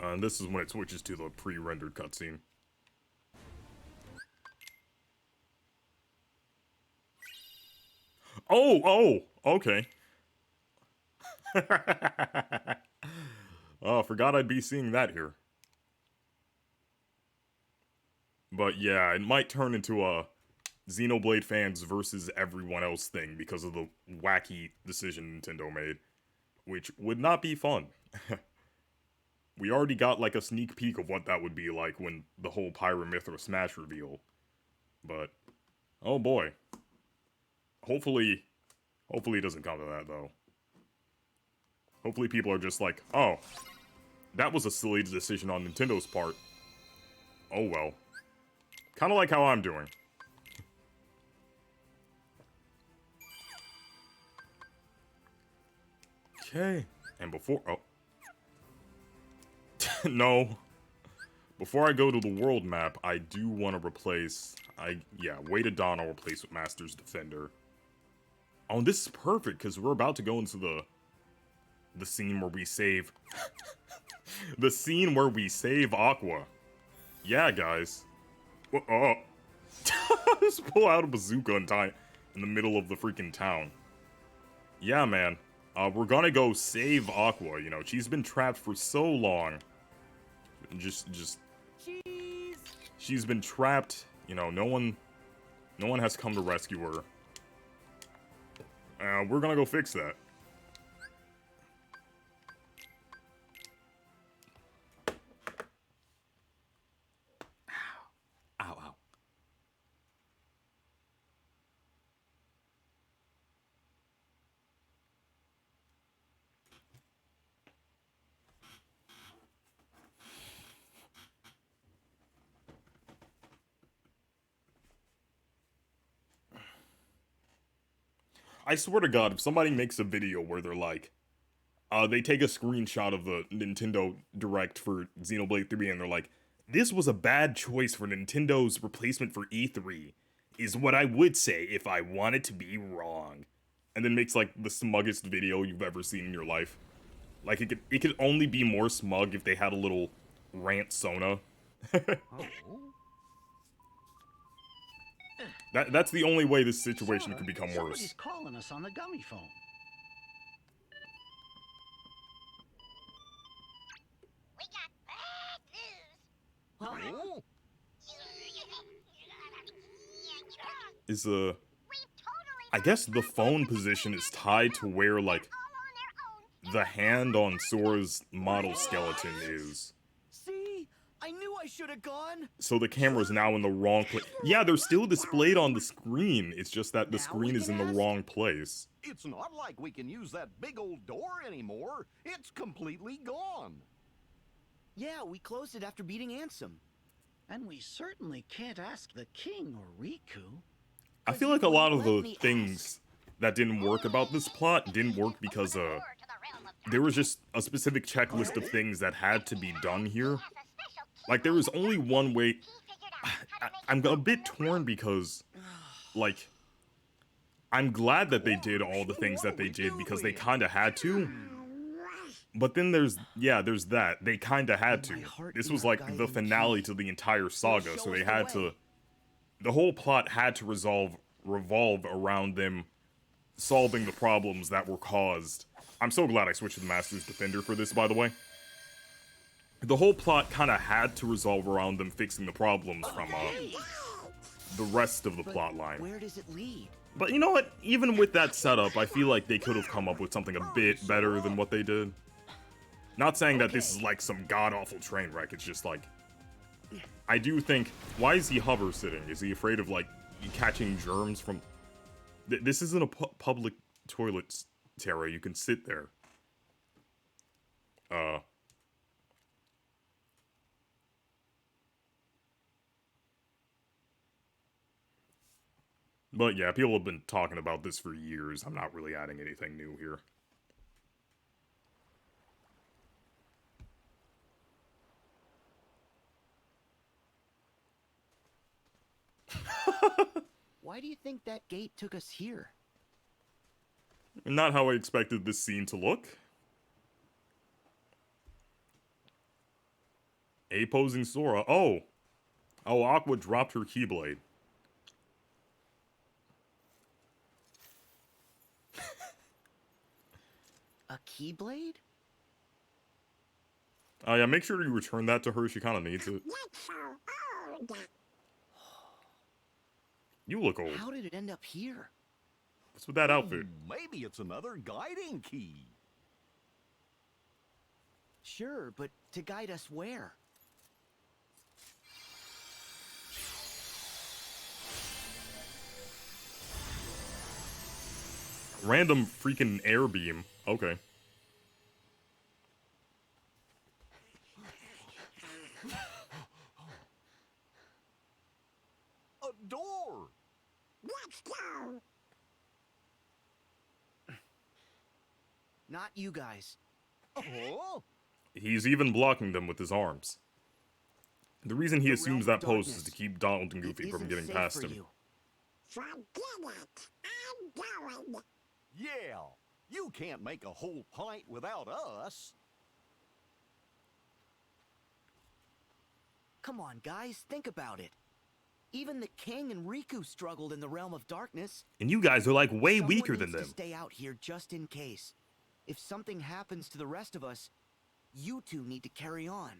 And this is when it switches to the pre-rendered cutscene. Oh, okay. Oh, forgot I'd be seeing that here. But yeah, it might turn into a Xenoblade fans versus everyone else thing because of the wacky decision Nintendo made, which would not be fun. We already got like a sneak peek of what that would be like when the whole Pyramithra Smash reveal. But, oh boy. Hopefully it doesn't come to that though. Hopefully people are just like, oh, that was a silly decision on Nintendo's part. Oh well. Kind of like how I'm doing. Okay. And before... Oh. No. Before I go to the world map, I do want to replace... Yeah, Weighted Dawn I'll replace with Master's Defender. Oh, and this is perfect, because we're about to go into the scene where we save... the scene where we save Aqua. Yeah, guys. Oh. Just pull out a bazooka and tie it in the middle of the freaking town. Yeah, man. We're gonna go save Aqua, you know. She's been trapped for so long. Just... Cheese. She's been trapped, you know, no one has come to rescue her. We're gonna go fix that. Ow, ow. I swear to God, if somebody makes a video where they're like, they take a screenshot of the Nintendo Direct for Xenoblade 3 and they're like, this was a bad choice for Nintendo's replacement for E3, is what I would say if I wanted to be wrong. And then makes like the smuggest video you've ever seen in your life. Like it could only be more smug if they had a little rant Sona. That's the only way this situation could become Somebody's worse. calling us on the gummy phone. We got bad news. Oh, Is I guess the phone position is tied to where like the hand on Sora's model skeleton is. See? I knew I should have gone. So the camera's now in the wrong place. Yeah, they're still displayed on the screen. It's just that the Now screen we is in can the ask? wrong place. it's not like we can use that big old door anymore. It's completely gone. Yeah, we closed it after beating Ansem. And we certainly can't ask the king or Riku. I feel like a lot of the things that didn't work about this plot didn't work because there was just a specific checklist of things that had to be done here. Like there was only one way. I'm a bit torn because, like, I'm glad that they did all the things that they did because they kind of had to. But then there's that. They kind of had to. This was like the finale to the entire saga, so they had to. The whole plot had to revolve around them solving the problems that were caused. I'm so glad I switched to the Master's Defender for this, by the way. The whole plot kind of had to resolve around them fixing the problems from the rest of the plot line. Where does it lead? But you know what? Even with that setup, I feel like they could have come up with something a bit better than what they did. Not saying that this is like some god-awful train wreck, it's just like... I do think... Why is he hover sitting? Is he afraid of, like, catching germs from... This isn't a public toilet, Terra. You can sit there. But yeah, people have been talking about this for years. I'm not really adding anything new here. Why do you think that gate took us here? Not how I expected this scene to look. A posing Sora. Oh! Oh, Aqua dropped her Keyblade. A Keyblade? Oh yeah, make sure you return that to her. She kind of needs it. You look old. How did it end up here? What's with that outfit? Maybe it's another guiding key. Sure, but to guide us where? Random freaking air beam. Okay. not you guys. Oh? He's even blocking them with his arms. The reason he The assumes realm that of pose is darkness. to keep Donald and It Goofy from isn't getting safe past for him. you. Forget it. I'm going. Yeah. You can't make a whole pint without us. Come on, guys, think about it. Even the king and Riku struggled in the realm of darkness. And you guys are like way Someone weaker than needs to them. stay out here just in case. If something happens to the rest of us, you two need to carry on.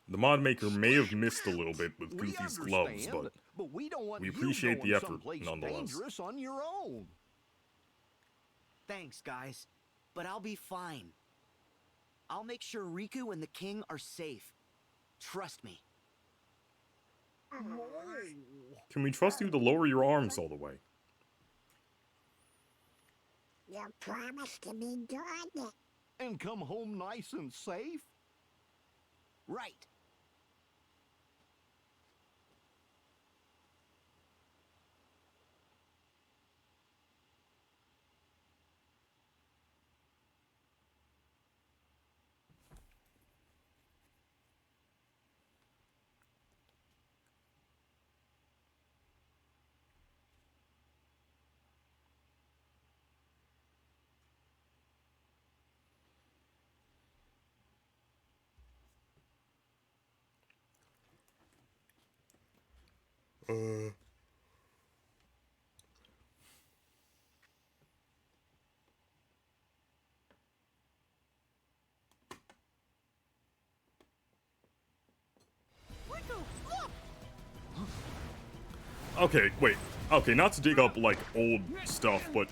The mod maker may have missed a little bit with We Goofy's gloves, understand, but we don't want we you appreciate going the effort, someplace nonetheless. dangerous on your own. Thanks, guys. But I'll be fine. I'll make sure Riku and the king are safe. Trust me. can we trust you to lower your arms all the way? You promised to be good. And come home nice and safe? Right. Okay, wait. Okay, not to dig up, like, old stuff, but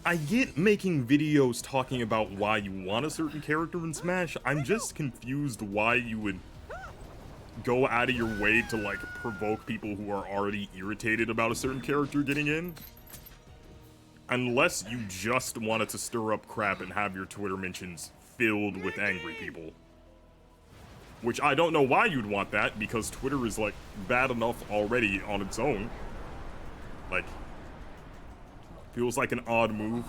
I get making videos talking about why you want a certain character in Smash. I'm just confused why you would go out of your way to, like, provoke people who are already irritated about a certain character getting in. Unless you just wanted to stir up crap and have your Twitter mentions filled with angry people. Which I don't know why you'd want that, because Twitter is, like, bad enough already on its own. Like, feels like an odd move.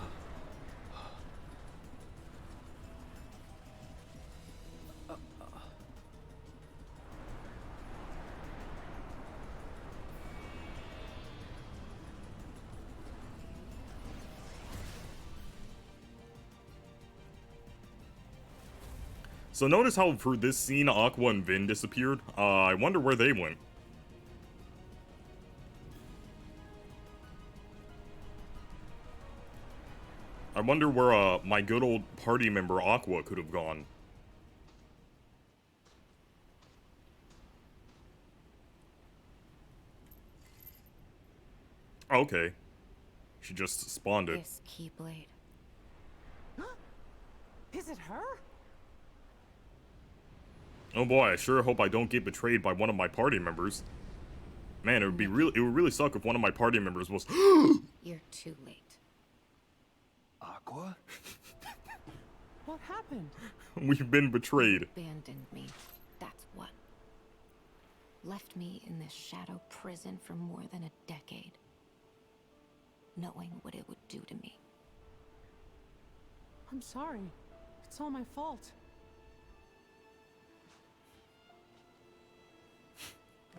So notice how for this scene, Aqua and Vin disappeared? I wonder where they went. I wonder where, my good old party member Aqua could have gone. Okay. She just spawned it. This Keyblade. Is it her? Oh boy, I sure hope I don't get betrayed by one of my party members. Man, it would really suck if one of my party members was You're too late. Aqua? What happened? We've been betrayed. Abandoned me. That's what. Left me in this shadow prison for more than a decade. Knowing what it would do to me. I'm sorry. It's all my fault.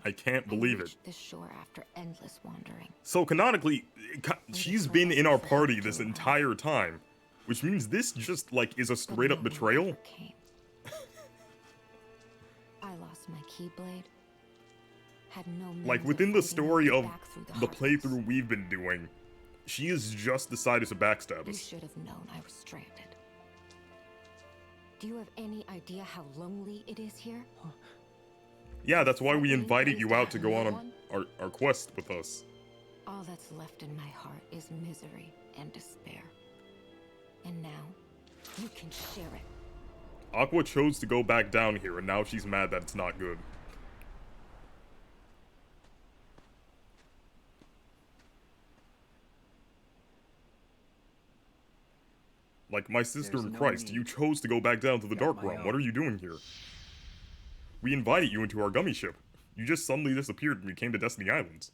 I can't believe I it. reached this shore after endless wandering. So canonically, she's been in our party this entire time. Which means this just, like, is a straight up betrayal? I lost my Keyblade. Had no Like, means within the fighting my story way of back through the heartless. playthrough we've been doing, she has just decided to backstab You us. should have known I was stranded. Do you have any idea how lonely it is here? Yeah, that's why we Something invited is you to out have to go no on one? our quest with us. All that's left in my heart is misery and despair. And now, you can share it. Aqua chose to go back down here, and now she's mad that it's not good. Like, my sister There's in no Christ, need. you chose to go back down to the Got Dark my Realm. What own. are you doing here? We invited you into our gummy ship. You just suddenly disappeared when we came to Destiny Islands.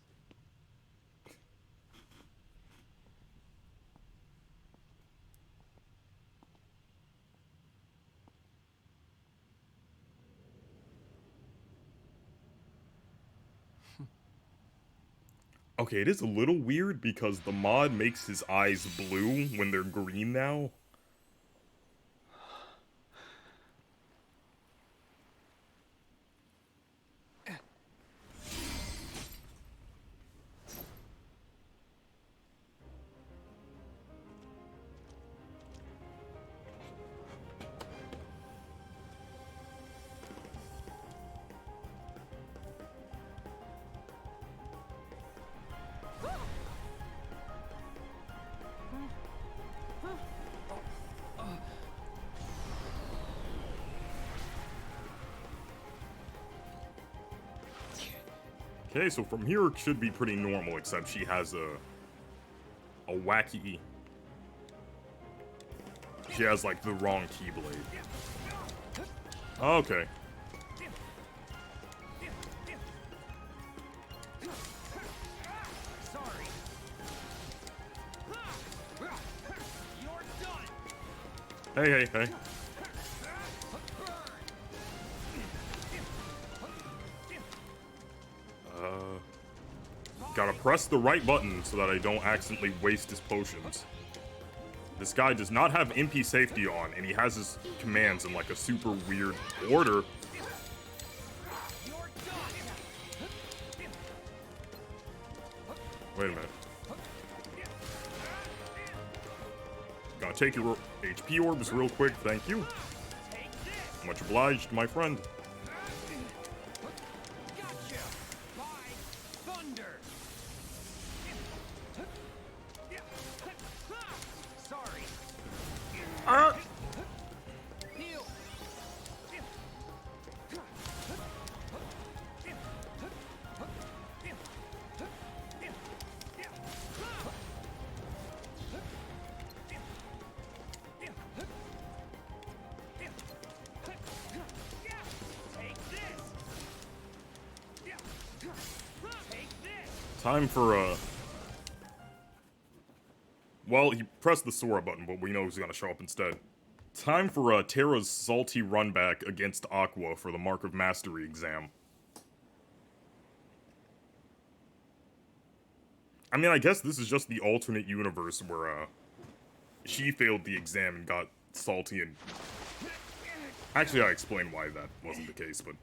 Okay, it is a little weird because the mod makes his eyes blue when they're green now. Okay, so from here it should be pretty normal, except she has a wacky... She has, like, the wrong keyblade. Okay. Sorry. You're done. Hey, hey, hey. Gotta press the right button so that I don't accidentally waste his potions. This guy does not have MP safety on, and he has his commands in like a super weird order. Wait a minute. Gotta take your HP orbs real quick, thank you. Much obliged, my friend. Time for, well, he pressed the Sora button, but we know he's gonna show up instead. Time for, Terra's salty run back against Aqua for the Mark of Mastery exam. I mean, I guess this is just the alternate universe where, she failed the exam and got salty and... Actually, I explained why that wasn't the case, but...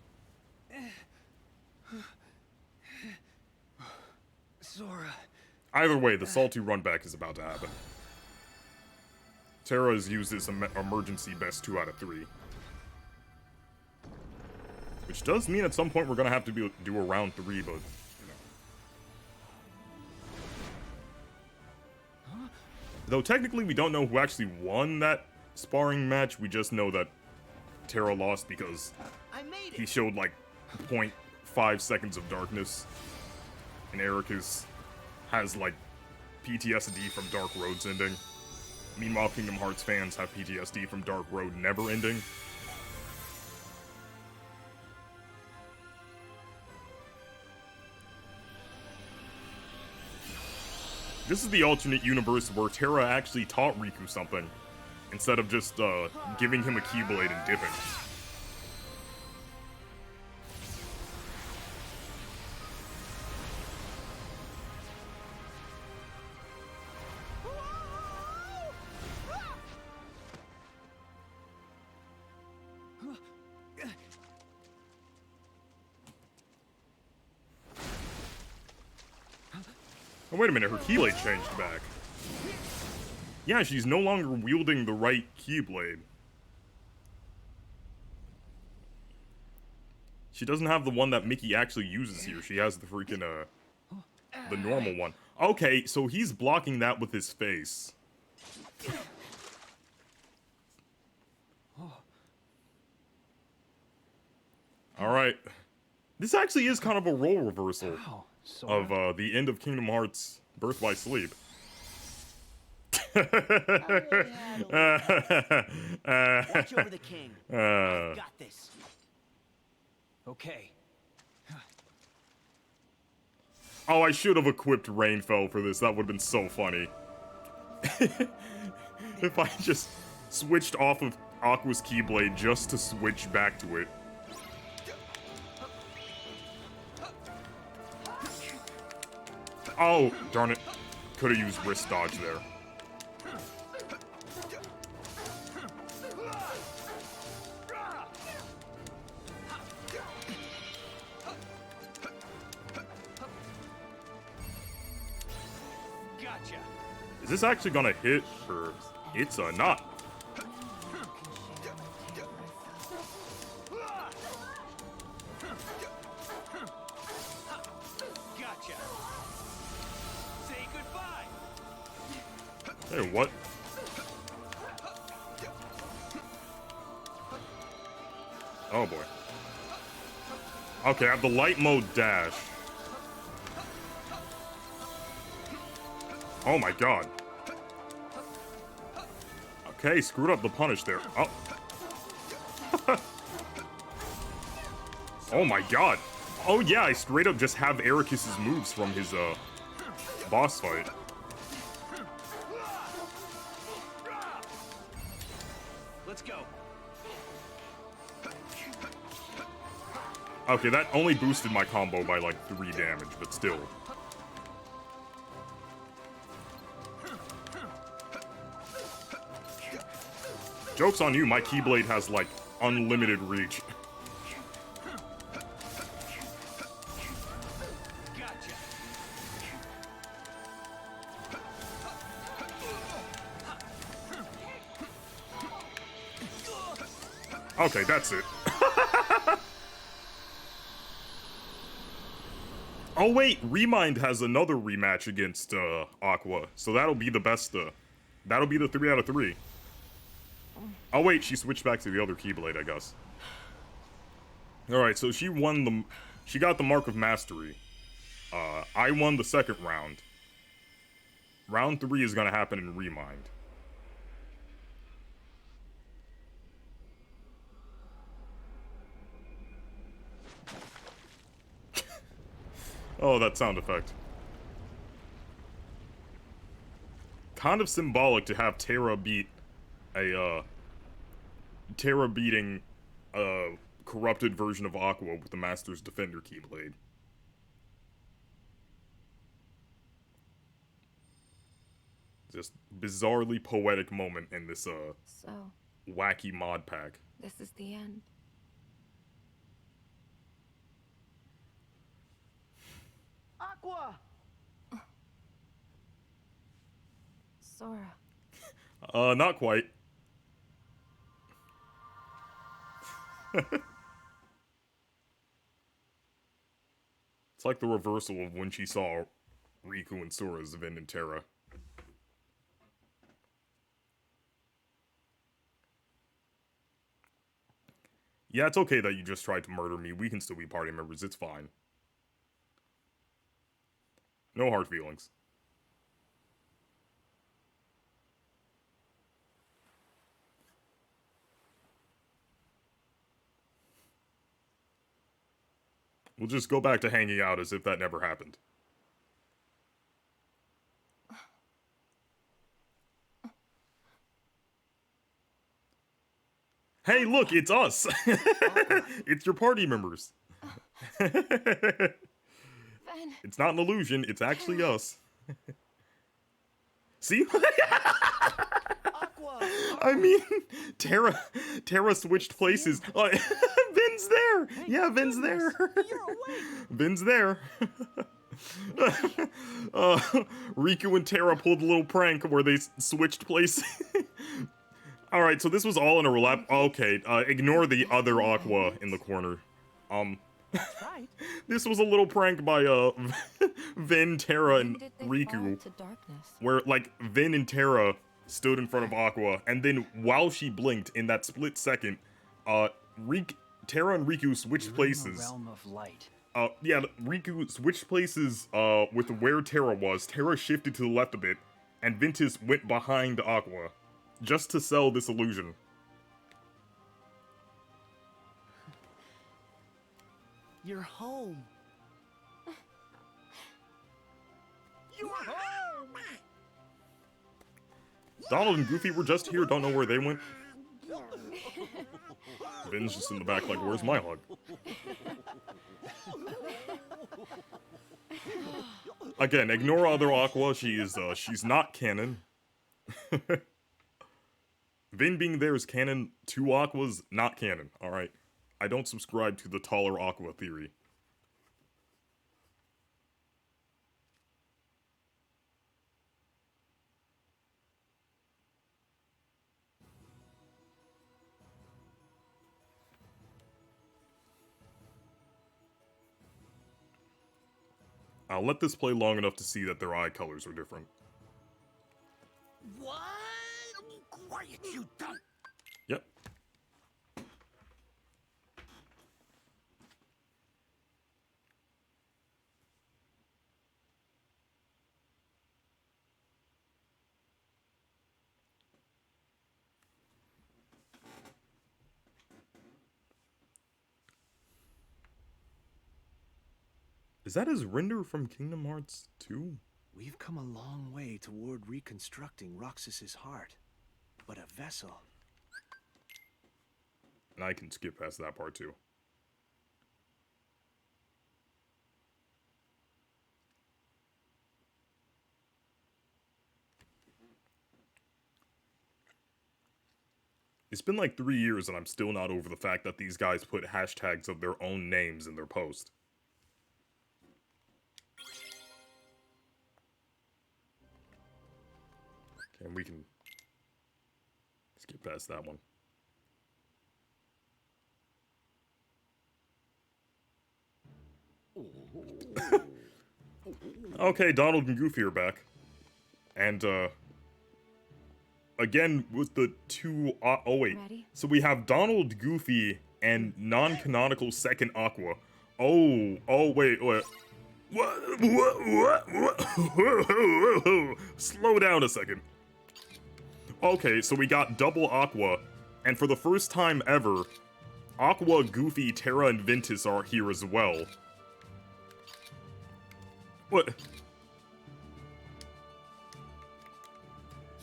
Sora. Either way, the salty run back is about to happen. Terra has used this emergency best 2 out of 3. Which does mean at some point we're gonna have to do a round 3, but, you know. Though technically we don't know who actually won that sparring match, we just know that Terra lost because he showed like 0.5 seconds of darkness. And Eric has, like, PTSD from Dark Road's ending. Meanwhile, Kingdom Hearts fans have PTSD from Dark Road never ending. This is the alternate universe where Terra actually taught Riku something, instead of just, giving him a Keyblade and dipping. Oh, wait a minute, her Keyblade changed back. Yeah, she's no longer wielding the right Keyblade. She doesn't have the one that Mickey actually uses here. She has the freaking, the normal one. Okay, so he's blocking that with his face. Alright. This actually is kind of a role reversal of the end of Kingdom Hearts Birth by Sleep. Watch over the king. I've got this. Okay. Oh, I should have equipped Rainfell for this. That would have been so funny. If I just switched off of Aqua's Keyblade just to switch back to it. Oh, darn it. Could have used wrist dodge there. Gotcha. Is this actually gonna hit, or it's not? Gotcha. Say goodbye. Hey, what? Oh boy. Okay, I have the light mode dash. Oh my god. Okay, screwed up the punish there. Oh. Oh my god. Oh yeah, I straight up just have Ericus's moves from his boss fight. Let's go. Okay, that only boosted my combo by like 3 damage, but still. Joke's on you, my Keyblade has like unlimited reach. Gotcha. Okay, that's it. Oh wait, Remind has another rematch against Aqua, so that'll be the best. That'll be the 3 out of 3. Oh wait, she switched back to the other Keyblade, I guess. All right, so she won the. She got the Mark of Mastery. I won the second round. Round 3 is gonna happen in Remind. Oh, that sound effect. Kind of symbolic to have Terra beat a, Terra beating a corrupted version of Aqua with the Master's Defender Keyblade. Just bizarrely poetic moment in this, So, wacky mod pack. this is the end. Aqua! Sora. Not quite. It's like the reversal of when she saw Riku and Sora's Vin and Terra. Yeah, it's okay that you just tried to murder me. We can still be party members. It's fine. No hard feelings. We'll just go back to hanging out as if that never happened. Hey, look, it's us! It's your party members. It's not an illusion, it's actually us. See? I mean, Terra switched places. Vin's there! Yeah, Vin's there. Vin's there. Riku and Terra pulled a little prank where they switched places. Alright, so this was all in a relap. Okay, ignore the other Aqua in the corner. This was a little prank by, Vin, Terra, and Riku. Where, like, Vin and Terra stood in front of Aqua, and then while she blinked in that split second, Terra and Riku switched places. Realm of light. Yeah, Riku switched places, with where Terra was. Terra shifted to the left a bit, and Ventus went behind Aqua, just to sell this illusion. You're home. You're home! Donald and Goofy were just here, don't know where they went. Vin's just in the back like, where's my hug? Again, ignore other Aqua. She's not canon. Vin being there is canon. 2 Aquas, not canon. Alright. I don't subscribe to the taller Aqua theory. I'll let this play long enough to see that their eye colors are different. What? Quiet, you dumb. Yep. Is that his render from Kingdom Hearts 2? We've come a long way toward reconstructing Roxas's heart. But a vessel... And I can skip past that part too. It's been like 3 years and I'm still not over the fact that these guys put hashtags of their own names in their post. Okay, we can skip past that one. Okay, Donald and Goofy are back. And, again, with the 2... oh, wait. Ready? So we have Donald, Goofy, and non-canonical second Aqua. Oh, wait. What? Slow down a second. Okay, so we got double Aqua, and for the first time ever, Aqua, Goofy, Terra, and Ventus are here as well. What?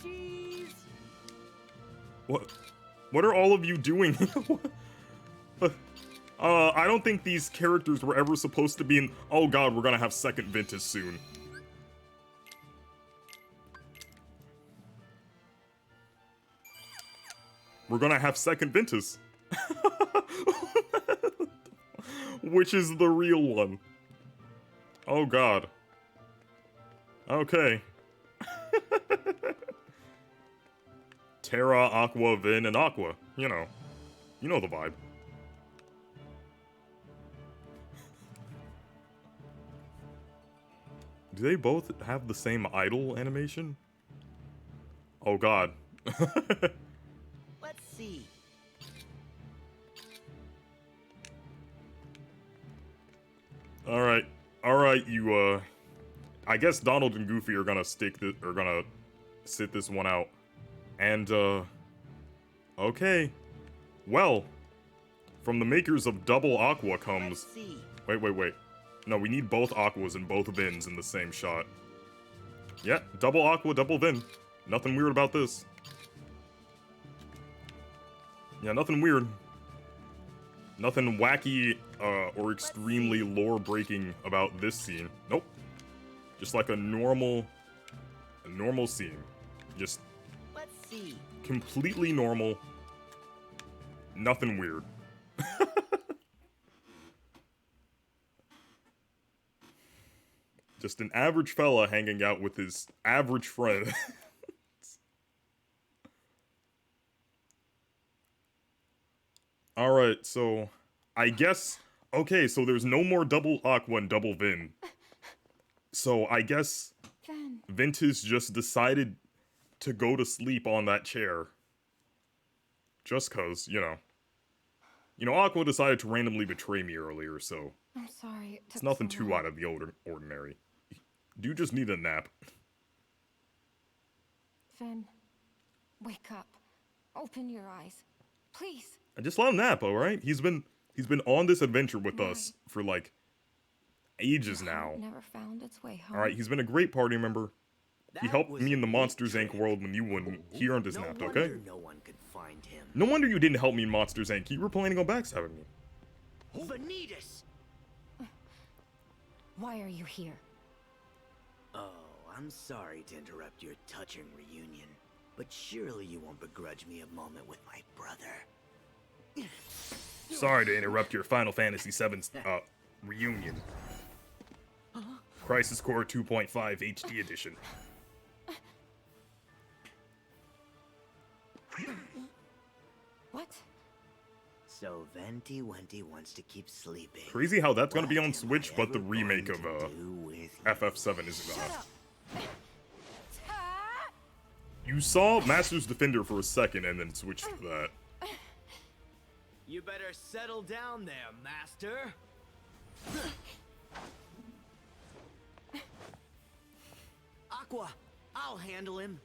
Cheese. What are all of you doing? I don't think these characters were ever supposed to be in... Oh god, we're gonna have second Ventus soon. We're gonna have second Ventus. Which is the real one. Oh god. Okay. Terra, Aqua, Vin, and Aqua. You know the vibe. Do they both have the same idol animation? Oh god. Let's see. Alright, you, I guess Donald and Goofy are gonna sit this one out. And, okay. Well, from the makers of Double Aqua comes... Wait. No, we need both Aquas and both Vins in the same shot. Yeah, double Aqua, double Vin. Nothing weird about this. Yeah, nothing weird. Nothing wacky, or extremely lore-breaking about this scene. Nope. Just like a normal scene. Just completely normal. Nothing weird. Just an average fella hanging out with his average friend. Alright, so I guess... Okay, so there's no more double Aqua and double Vin. So I guess Ventus just decided to go to sleep on that chair. Just cause, you know, Aqua decided to randomly betray me earlier, so... I'm sorry. It's nothing too out of the ordinary. Do just need a nap. Finn, wake up. Open your eyes. Please. I just let him nap, alright? He's been on this adventure with us for, like, ages now. Never found its way home. Alright, he's been a great party member. He helped me in the Monsters Inc. world when you wouldn't. He earned his nap, okay? No one could find him. No wonder you didn't help me in Monsters Inc. You were planning on backstabbing me. Vanitas! Why are you here? Oh, I'm sorry to interrupt your touching reunion, but surely you won't begrudge me a moment with my brother. Sorry to interrupt your Final Fantasy VII's reunion. Crisis Core 2.5 HD edition. What? So Venti Wenti wants to keep sleeping. Crazy how that's gonna be What on am Switch, I but the ever remake going of to do with you? FF7 isn't Shut gonna. up! You saw Master's Defender for a second and then switched to that. You better settle down there, Master. Aqua, I'll handle him.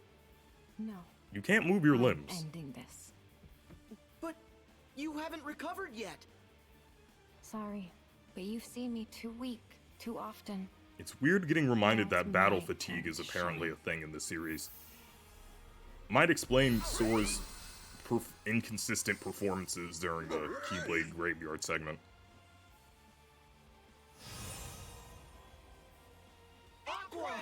No. You can't move your I'm limbs. ending this. But you haven't recovered yet. Sorry, but you've seen me too weak, too often. It's weird getting reminded Now it's that battle my fatigue turn is to apparently a shine. thing in this series. Might explain Sora's inconsistent performances during the Keyblade Graveyard segment. Aqua!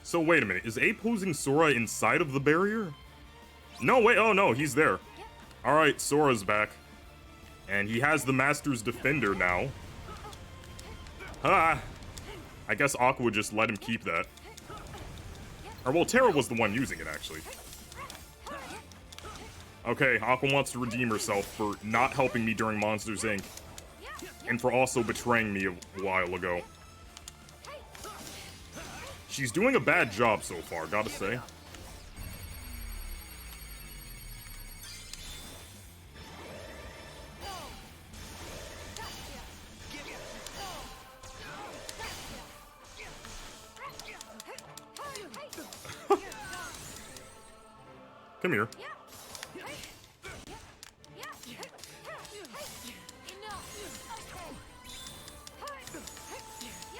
So wait a minute, is A posing Sora inside of the barrier? No, wait, oh no, he's there. Alright, Sora's back. And he has the Master's Defender now. Ah! I guess Aqua just let him keep that. Or well, Terra was the one using it, actually. Okay, Aqua wants to redeem herself for not helping me during Monsters, Inc. And for also betraying me a while ago. She's doing a bad job so far, gotta say. Come here.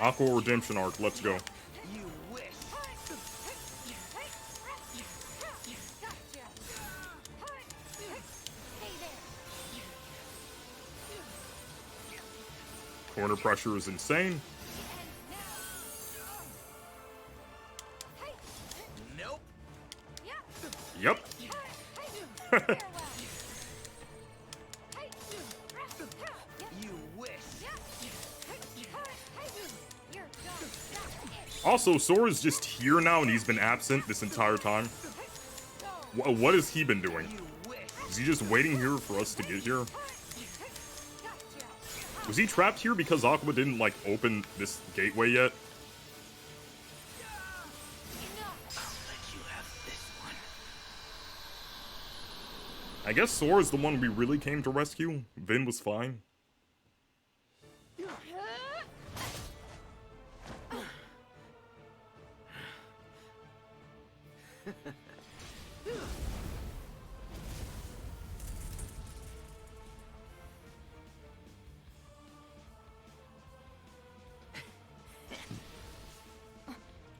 Aqua Redemption Arc, let's go. You wish. Corner pressure is insane. Nope. Yep. You wish. Also, Sora's just here now and he's been absent this entire time. What has he been doing? Is he just waiting here for us to get here? Was he trapped here because Aqua didn't, like, open this gateway yet? I guess Sora's the one we really came to rescue. Vin was fine.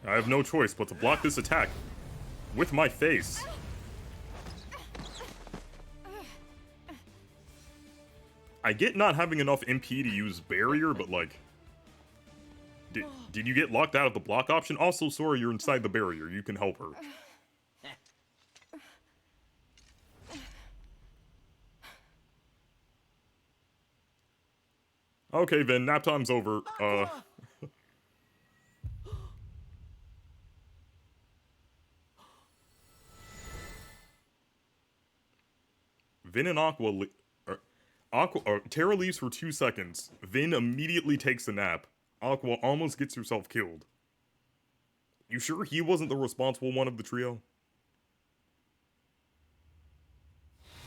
I have no choice but to block this attack with my face. I get not having enough MP to use barrier, but like... Did you get locked out of the block option? Also, Sora, you're inside the barrier. You can help her. Okay, Vin, nap time's over. Vin and Terra leaves for 2 seconds. Vin immediately takes a nap. Aqua almost gets herself killed. You sure he wasn't the responsible one of the trio?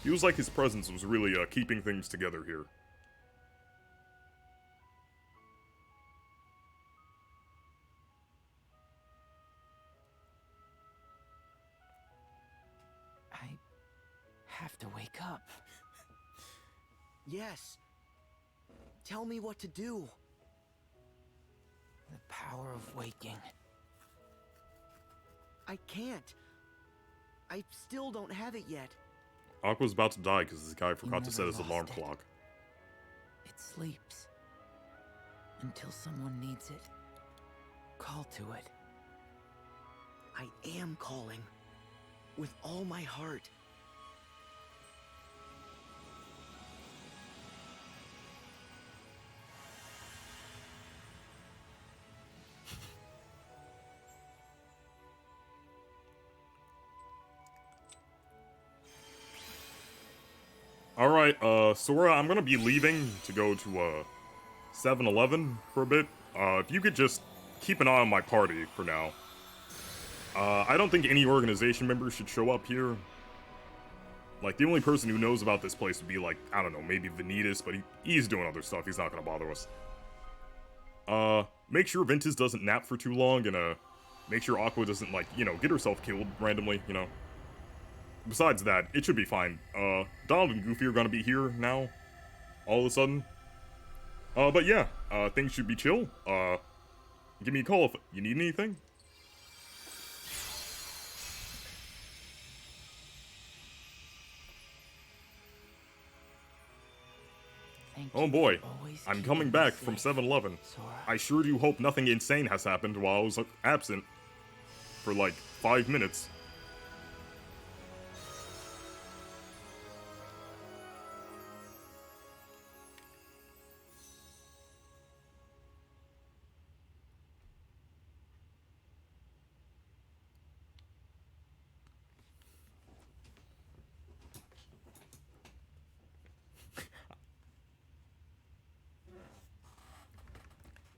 Feels like his presence was really keeping things together here. I have to wake up. Yes. Tell me what to do. The power of waking. I can't. I still don't have it yet. Aqua's about to die because this guy forgot to never set his alarm lost it. clock. It sleeps. Until someone needs it. Call to it. I am calling. With all my heart. Alright, Sora, I'm gonna be leaving to go to, 7-Eleven for a bit. If you could just keep an eye on my party for now. I don't think any organization members should show up here. Like, the only person who knows about this place would be, like, I don't know, maybe Vanitas, but he's doing other stuff. He's not gonna bother us. Make sure Ventus doesn't nap for too long, and, make sure Aqua doesn't, like, you know, get herself killed randomly, you know. Besides that, it should be fine. Donald and Goofy are gonna be here now, all of a sudden. But yeah, things should be chill. Give me a call if you need anything. Oh boy, I'm coming back from 7-Eleven. I sure do hope nothing insane has happened while I was absent for like 5 minutes.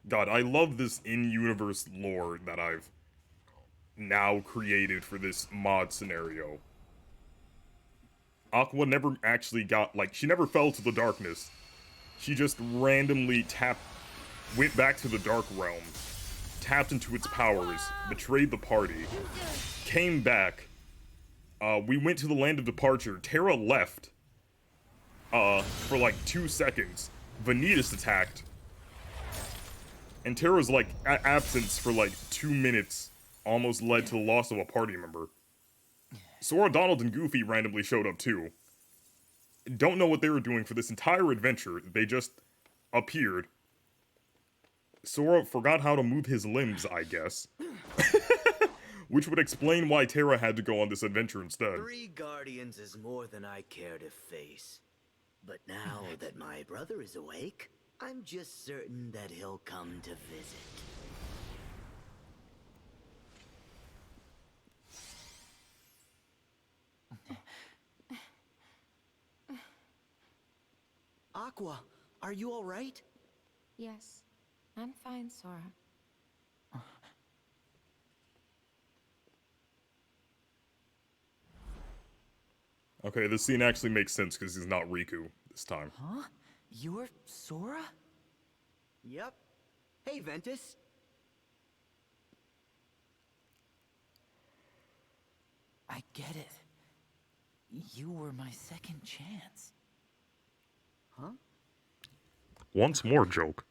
God, I love this in-universe lore that I've now created for this mod scenario. Aqua never actually got, like, she never fell to the darkness. She just randomly went back to the Dark Realm, tapped into its powers, betrayed the party, came back. We went to the Land of Departure. Terra left, for like 2 seconds. Vanitas attacked. And Terra's, like, absence for, like, 2 minutes almost led to the loss of a party member. Sora, Donald, and Goofy randomly showed up, too. Don't know what they were doing for this entire adventure. They just appeared. Sora forgot how to move his limbs, I guess. Which would explain why Terra had to go on this adventure instead. 3 guardians is more than I care to face. But now that my brother is awake, I'm just certain that he'll come to visit. Aqua, are you all right? Yes, I'm fine, Sora. Okay, this scene actually makes sense because he's not Riku this time. Huh? You're Sora? Yep. Hey, Ventus. I get it. You were my second chance. Huh? Once more joke.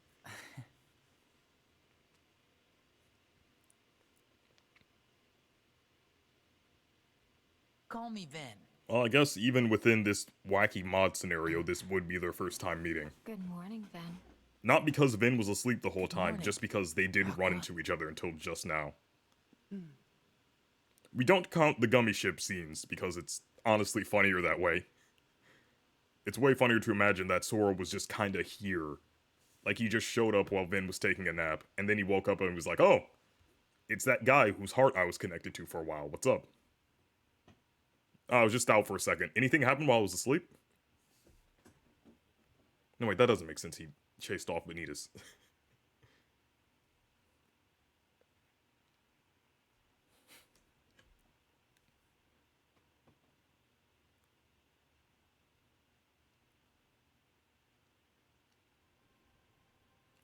Call me Ven. Well, I guess even within this wacky mod scenario, this would be their first time meeting. Good morning, Ben. Not because Vin was asleep the whole time, morning. just because they did run into each other until just now. We don't count the gummy ship scenes, because it's honestly funnier that way. It's way funnier to imagine that Sora was just kinda here. Like, he just showed up while Vin was taking a nap, and then he woke up and was like, oh, it's that guy whose heart I was connected to for a while. What's up? I was just out for a second. Anything happened while I was asleep? No, wait, that doesn't make sense. He chased off Vanitas.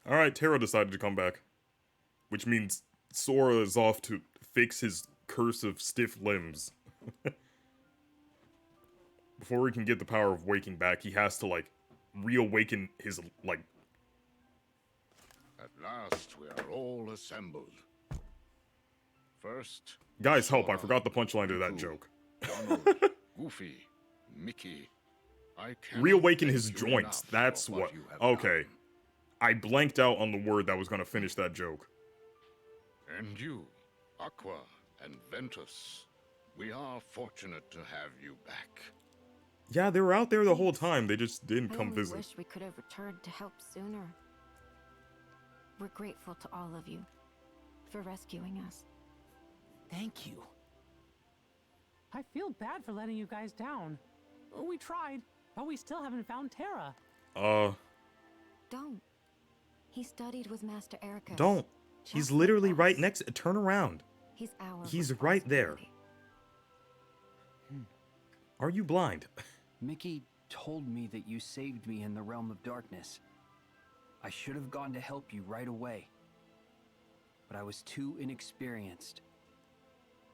Alright, Terra decided to come back. Which means Sora is off to fix his curse of stiff limbs. Before he can get the power of waking back, he has to, like, reawaken his, like... At last we are all assembled. First... Guys, help, I forgot the punchline to that joke. Donald, Goofy, Mickey, I cannot Reawaken thank his you joints. enough That's for what. you have Okay. done. I blanked out on the word that was gonna finish that joke. And you, Aqua and Ventus, we are fortunate to have you back. Yeah, they were out there the whole time. They just didn't I come only visit. wish we could have returned to help sooner. We're grateful to all of you for rescuing us. Thank you. I feel bad for letting you guys down. We tried, but we still haven't found Terra. Don't. He studied with Master Ericus. Don't. He's Just literally like right us. next. Turn around. He's our He's right there. responsibility. Are you blind? Mickey told me that you saved me in the realm of darkness. I should have gone to help you right away. But I was too inexperienced.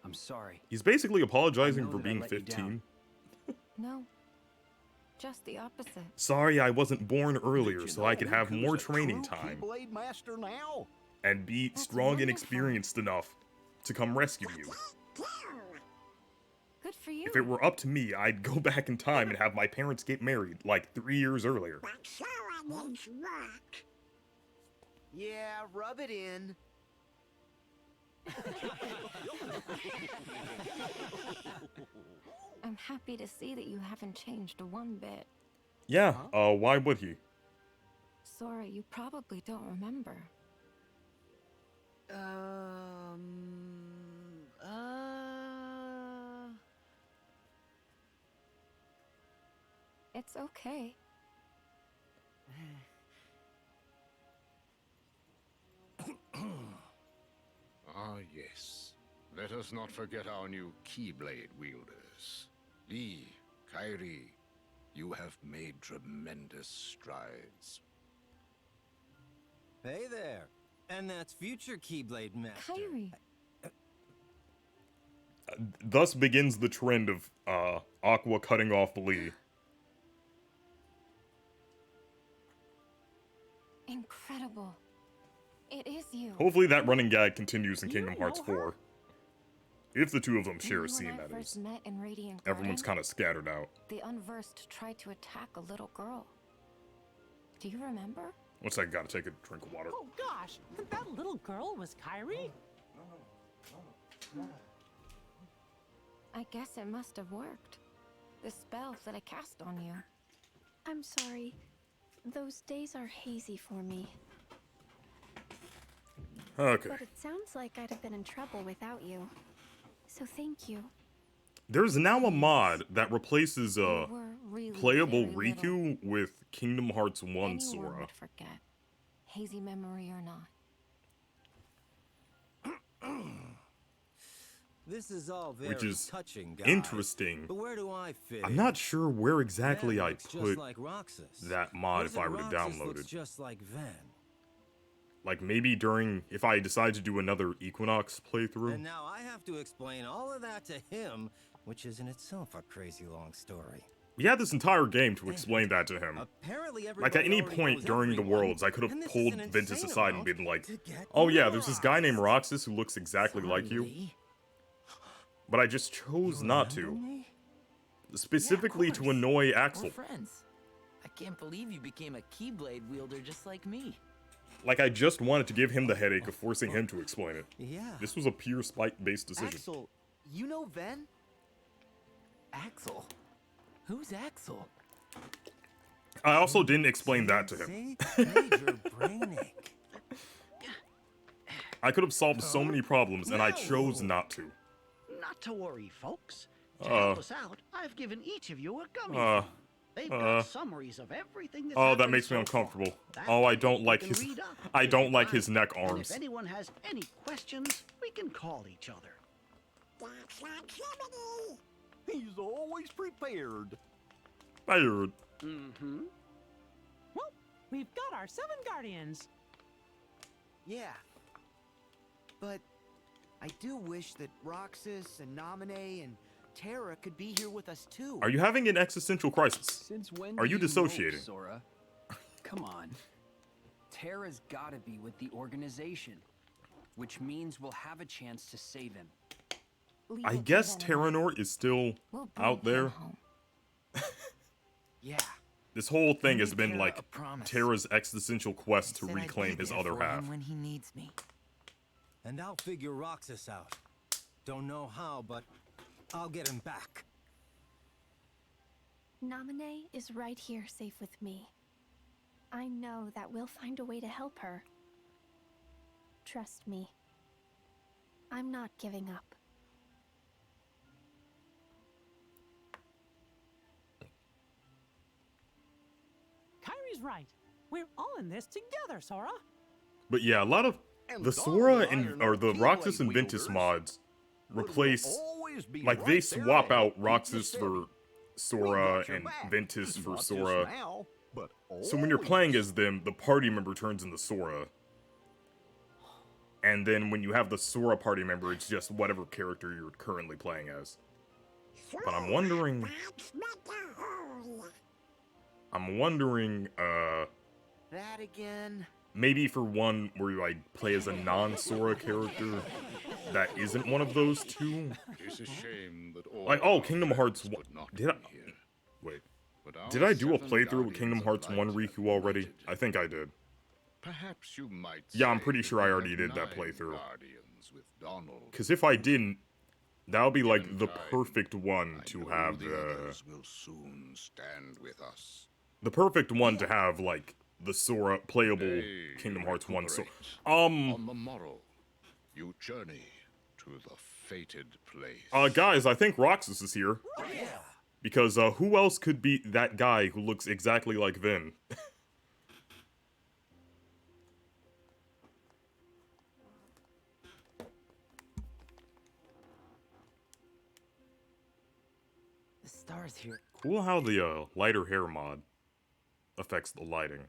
I'm sorry. He's basically I apologizing know for that I being let you 15. down. No. Just the opposite. Sorry I wasn't born earlier Did you so I know could have who's more a training true time Keyblade master now? and be That's strong and wonderful. experienced enough to come rescue you. Good for you. If it were up to me, I'd go back in time and have my parents get married like 3 years earlier. But Sora needs work. Yeah, rub it in. I'm happy to see that you haven't changed one bit. Yeah, why would he? Sora, you probably don't remember. It's okay. Ah, yes. Let us not forget our new Keyblade wielders. Lee, Kairi, you have made tremendous strides. Hey there. And that's future Keyblade Master. Kairi. Thus begins the trend of Aqua cutting off Lee. Incredible. It is you. Hopefully that running gag continues in Do you Kingdom Hearts know her? 4. If the two of them share a When scene, I that first is. met in Radiant Everyone's Garden, kind of scattered out. the unversed tried to attack a little girl. Do you remember? One second, gotta take a drink of water. Oh gosh, that little girl was Kairi? I guess it must have worked. The spell that I cast on you. I'm sorry. Those days are hazy for me. Okay. But it sounds like I'd have been in trouble without you. So thank you. There's now a mod that replaces were really playable very Riku with Kingdom Hearts 1 Anyone Sora. would forget. Hazy memory or not. This is all very Which is touching, guys. interesting. But where do I fit I'm in? not sure where exactly Ven I looks put just like Roxas. that mod What is if I it were to Roxas download looks it. just like Ven. Like maybe during, if I decide to do another Equinox playthrough. And now I have to explain all of that to him, which is in itself a crazy long story. We had this entire game to explain that to him. Apparently Like at everybody any already point knows during the everyone, Worlds, I could have and this pulled is an Ventus insane aside and amount been like, to get oh yeah, there's this guy named Roxas who looks exactly Sorry, like you. Lee. But I just chose not to. Me? Specifically to course. annoy We're Axel. friends. I can't believe you became a Keyblade wielder just like me. Like I just wanted to give him the headache of forcing him to explain it. Yeah. This was a pure spite-based decision. Axel, you know Ven? Axel? Who's Axel? I also didn't explain that to him. See? Major brain ache. I could have solved so many problems, and I chose not to. Not to worry, folks. To help us out, I've given each of you a gummy. phone. They've got summaries of everything that's Oh, that happened makes me so uncomfortable. far. That Oh, I way don't you like can his. read up I if don't you like find his it. neck And arms. if anyone has any questions, we can call each other. That's activity. He's always prepared. Fired. Mm-hmm. Well, we've got our 7 guardians. Yeah. But I do wish that Roxas and Naminé and Terra could be here with us too. Are you having an existential crisis? Since when Are do you know, dissociating? Sora? Come on. Terra's gotta be with the organization, which means we'll have a chance to save him. Leave I it to guess Ven and I. Terranor is still We'll bring out there. him home. Yeah. This whole thing He has made been Terra like a promise. Terra's existential quest to Said I'd reclaim be his there other for him half. when he needs me. And I'll figure Roxas out. Don't know how, but I'll get him back. Naminé is right here safe with me. I know that we'll find a way to help her. Trust me. I'm not giving up. Kyrie's right. We're all in this together, Sora. But yeah, a lot of the Sora and or the Roxas and Ventus mods replace, like they swap out Roxas for Sora and Ventus for Sora. So when you're playing as them, the party member turns into Sora. And then when you have the Sora party member, it's just whatever character you're currently playing as. But I'm wondering, That again? maybe for one where you like play as a non-Sora character that isn't one of those two. It's a shame that all Like, oh, Kingdom Hearts 1. Did I? Wait. But our Did I do a 7 playthrough with Kingdom Guardians Hearts of 1 Light Riku already? I think I did. Perhaps you might Yeah, I'm say pretty that sure I we already have did that 9 playthrough. Guardians with Donald. Because if I didn't, that would be like the perfect one to have the others will soon stand with us. the perfect one to have like the Sora playable Today, Kingdom you Hearts 1 Sora. recuperate. On the morrow, you journey to the fated place. Guys, I think Roxas is here. Because who else could be that guy who looks exactly like Vin? The stars here. Cool how the lighter hair mod affects the lighting.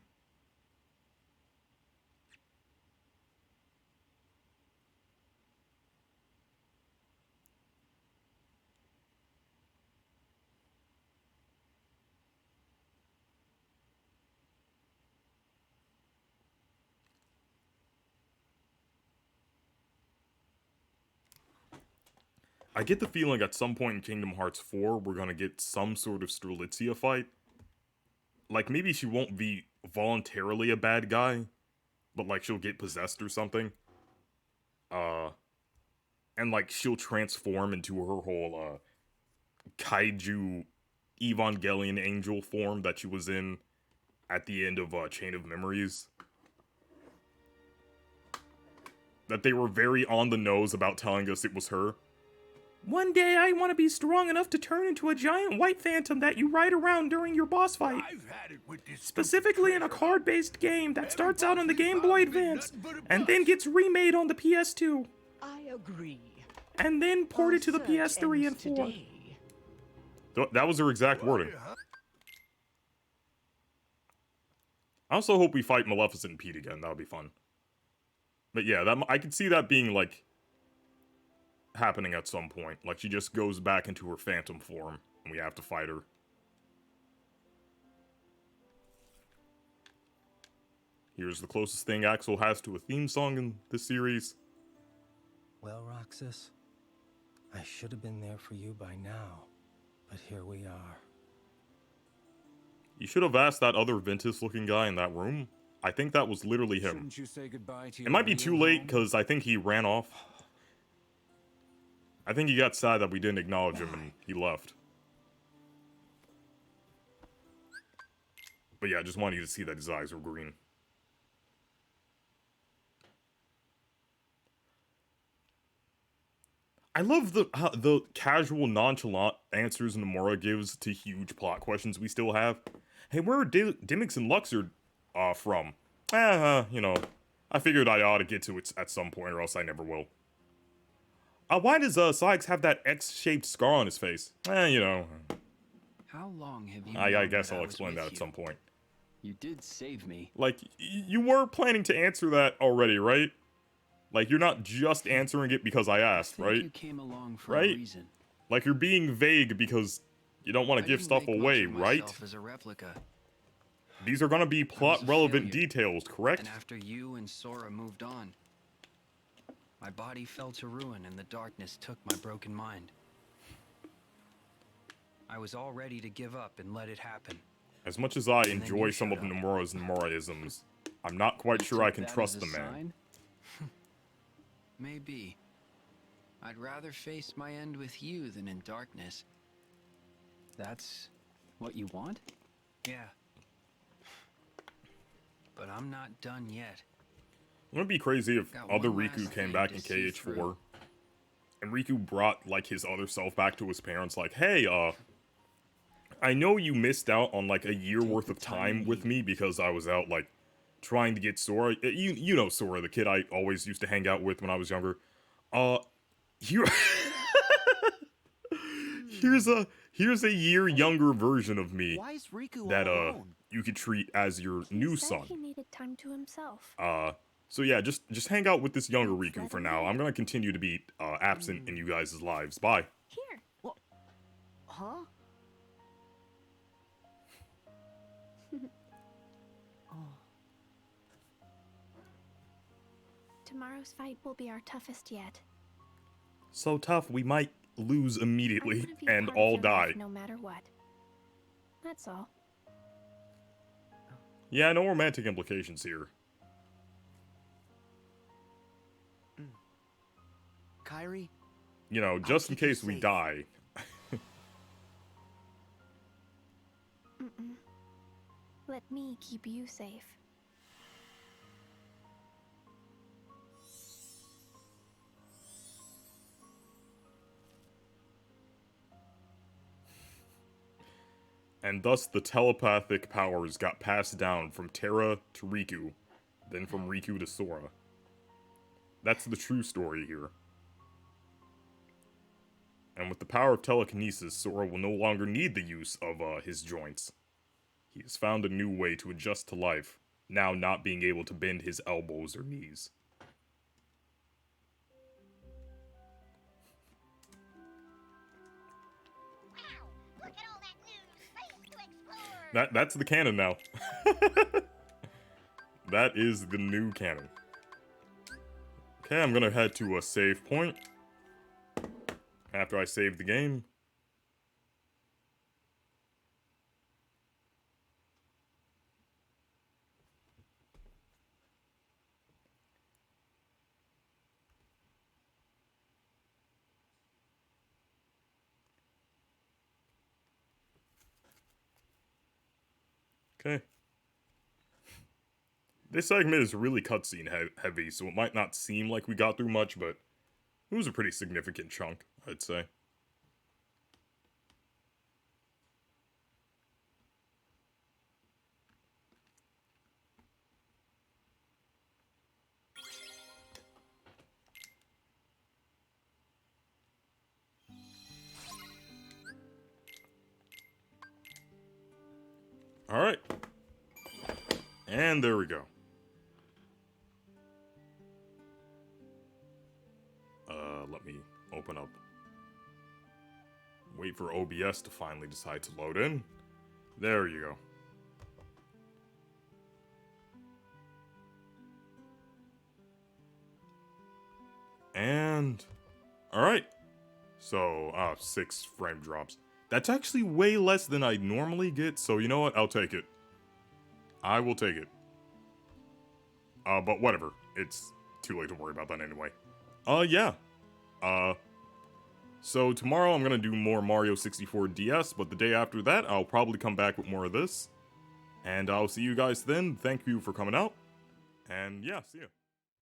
I get the feeling at some point in Kingdom Hearts 4, we're gonna get some sort of Strelitzia fight. Like, maybe she won't be voluntarily a bad guy, but, like, she'll get possessed or something. And, like, she'll transform into her whole, kaiju Evangelion angel form that she was in at the end of, Chain of Memories. That they were very on the nose about telling us it was her. One day I want to be strong enough to turn into a giant white phantom that you ride around during your boss fight. Specifically in a card-based game that starts out on the Game Boy Advance and then gets remade on the PS2. I agree. And then ported to the PS3 and 4. That was her exact wording. I also hope we fight Maleficent and Pete again. That would be fun. But yeah, I could see that being like happening at some point. Like she just goes back into her phantom form and we have to fight her. Here's the closest thing Axel has to a theme song in this series. Well, Roxas, I should have been there for you by now, but here we are. You should have asked that other Ventus-looking guy in that room. I think that was literally him. Shouldn't you say goodbye to It might be too late because I think he ran off. I think he got sad that we didn't acknowledge him and he left. But yeah, I just wanted you to see that his eyes were green. I love the casual, nonchalant answers Nomura gives to huge plot questions we still have. Hey, where are Dimix and Luxor from? You know, I figured I ought to get to it at some point or else I never will. Why does Sykes have that X-shaped scar on his face? You know. How long have you I guess I'll explain that at some point. You did save me. Like, you were planning to answer that already, right? Like, you're not just answering it because I asked, right? You came along for a reason. Like, you're being vague because you don't want to give stuff away, right? As a replica. These are gonna be plot-relevant details, correct? And after you and Sora moved on, my body fell to ruin and the darkness took my broken mind. I was all ready to give up and let it happen. As much as I then enjoy you some of showed up. Nomura's Nomura-isms, I'm not quite sure I can That trust as the a man. sign? Maybe. I'd rather face my end with you than in darkness. That's what you want? Yeah. But I'm not done yet. Wouldn't it be crazy if Got other one Riku last came thing back to in see KH4 through. and Riku brought like his other self back to his parents like, hey, I know you missed out on like a year worth of time with me because I was out like trying to get Sora. You know Sora, the kid I always used to hang out with when I was younger. Here here's a year younger version of me Why is Riku that all alone? you could treat as your new Said son. he needed time to himself. So yeah, just hang out with this younger Riku for now. I'm gonna continue to be absent in you guys' lives. Bye. Here. What? Huh? Tomorrow's fight will be our toughest yet. So tough, we might lose I immediately want to be and part of all your die. life no matter what. That's all. Yeah, no romantic implications here. Kairi? You know, just in keep you case we safe. die. Mm-mm. Let me keep you safe. And thus the telepathic powers got passed down from Terra to Riku, then from Riku to Sora. That's the true story here. And with the power of telekinesis, Sora will no longer need the use of his joints. He has found a new way to adjust to life, now not being able to bend his elbows or knees. That's the canon now. That is the new canon. Okay, I'm gonna head to a save point. After I save the game. Okay. This segment is really cutscene heavy, so it might not seem like we got through much, but it was a pretty significant chunk, I'd say. Alright. And there we go. Let me open up. Wait for OBS to finally decide to load in. There you go. And... Alright. So, 6 frame drops. That's actually way less than I normally get, so you know what? I'll take it. I will take it. But whatever. It's too late to worry about that anyway. Yeah. So tomorrow I'm gonna do more Mario 64 DS, but the day after that, I'll probably come back with more of this. And I'll see you guys then. Thank you for coming out. And yeah, see ya.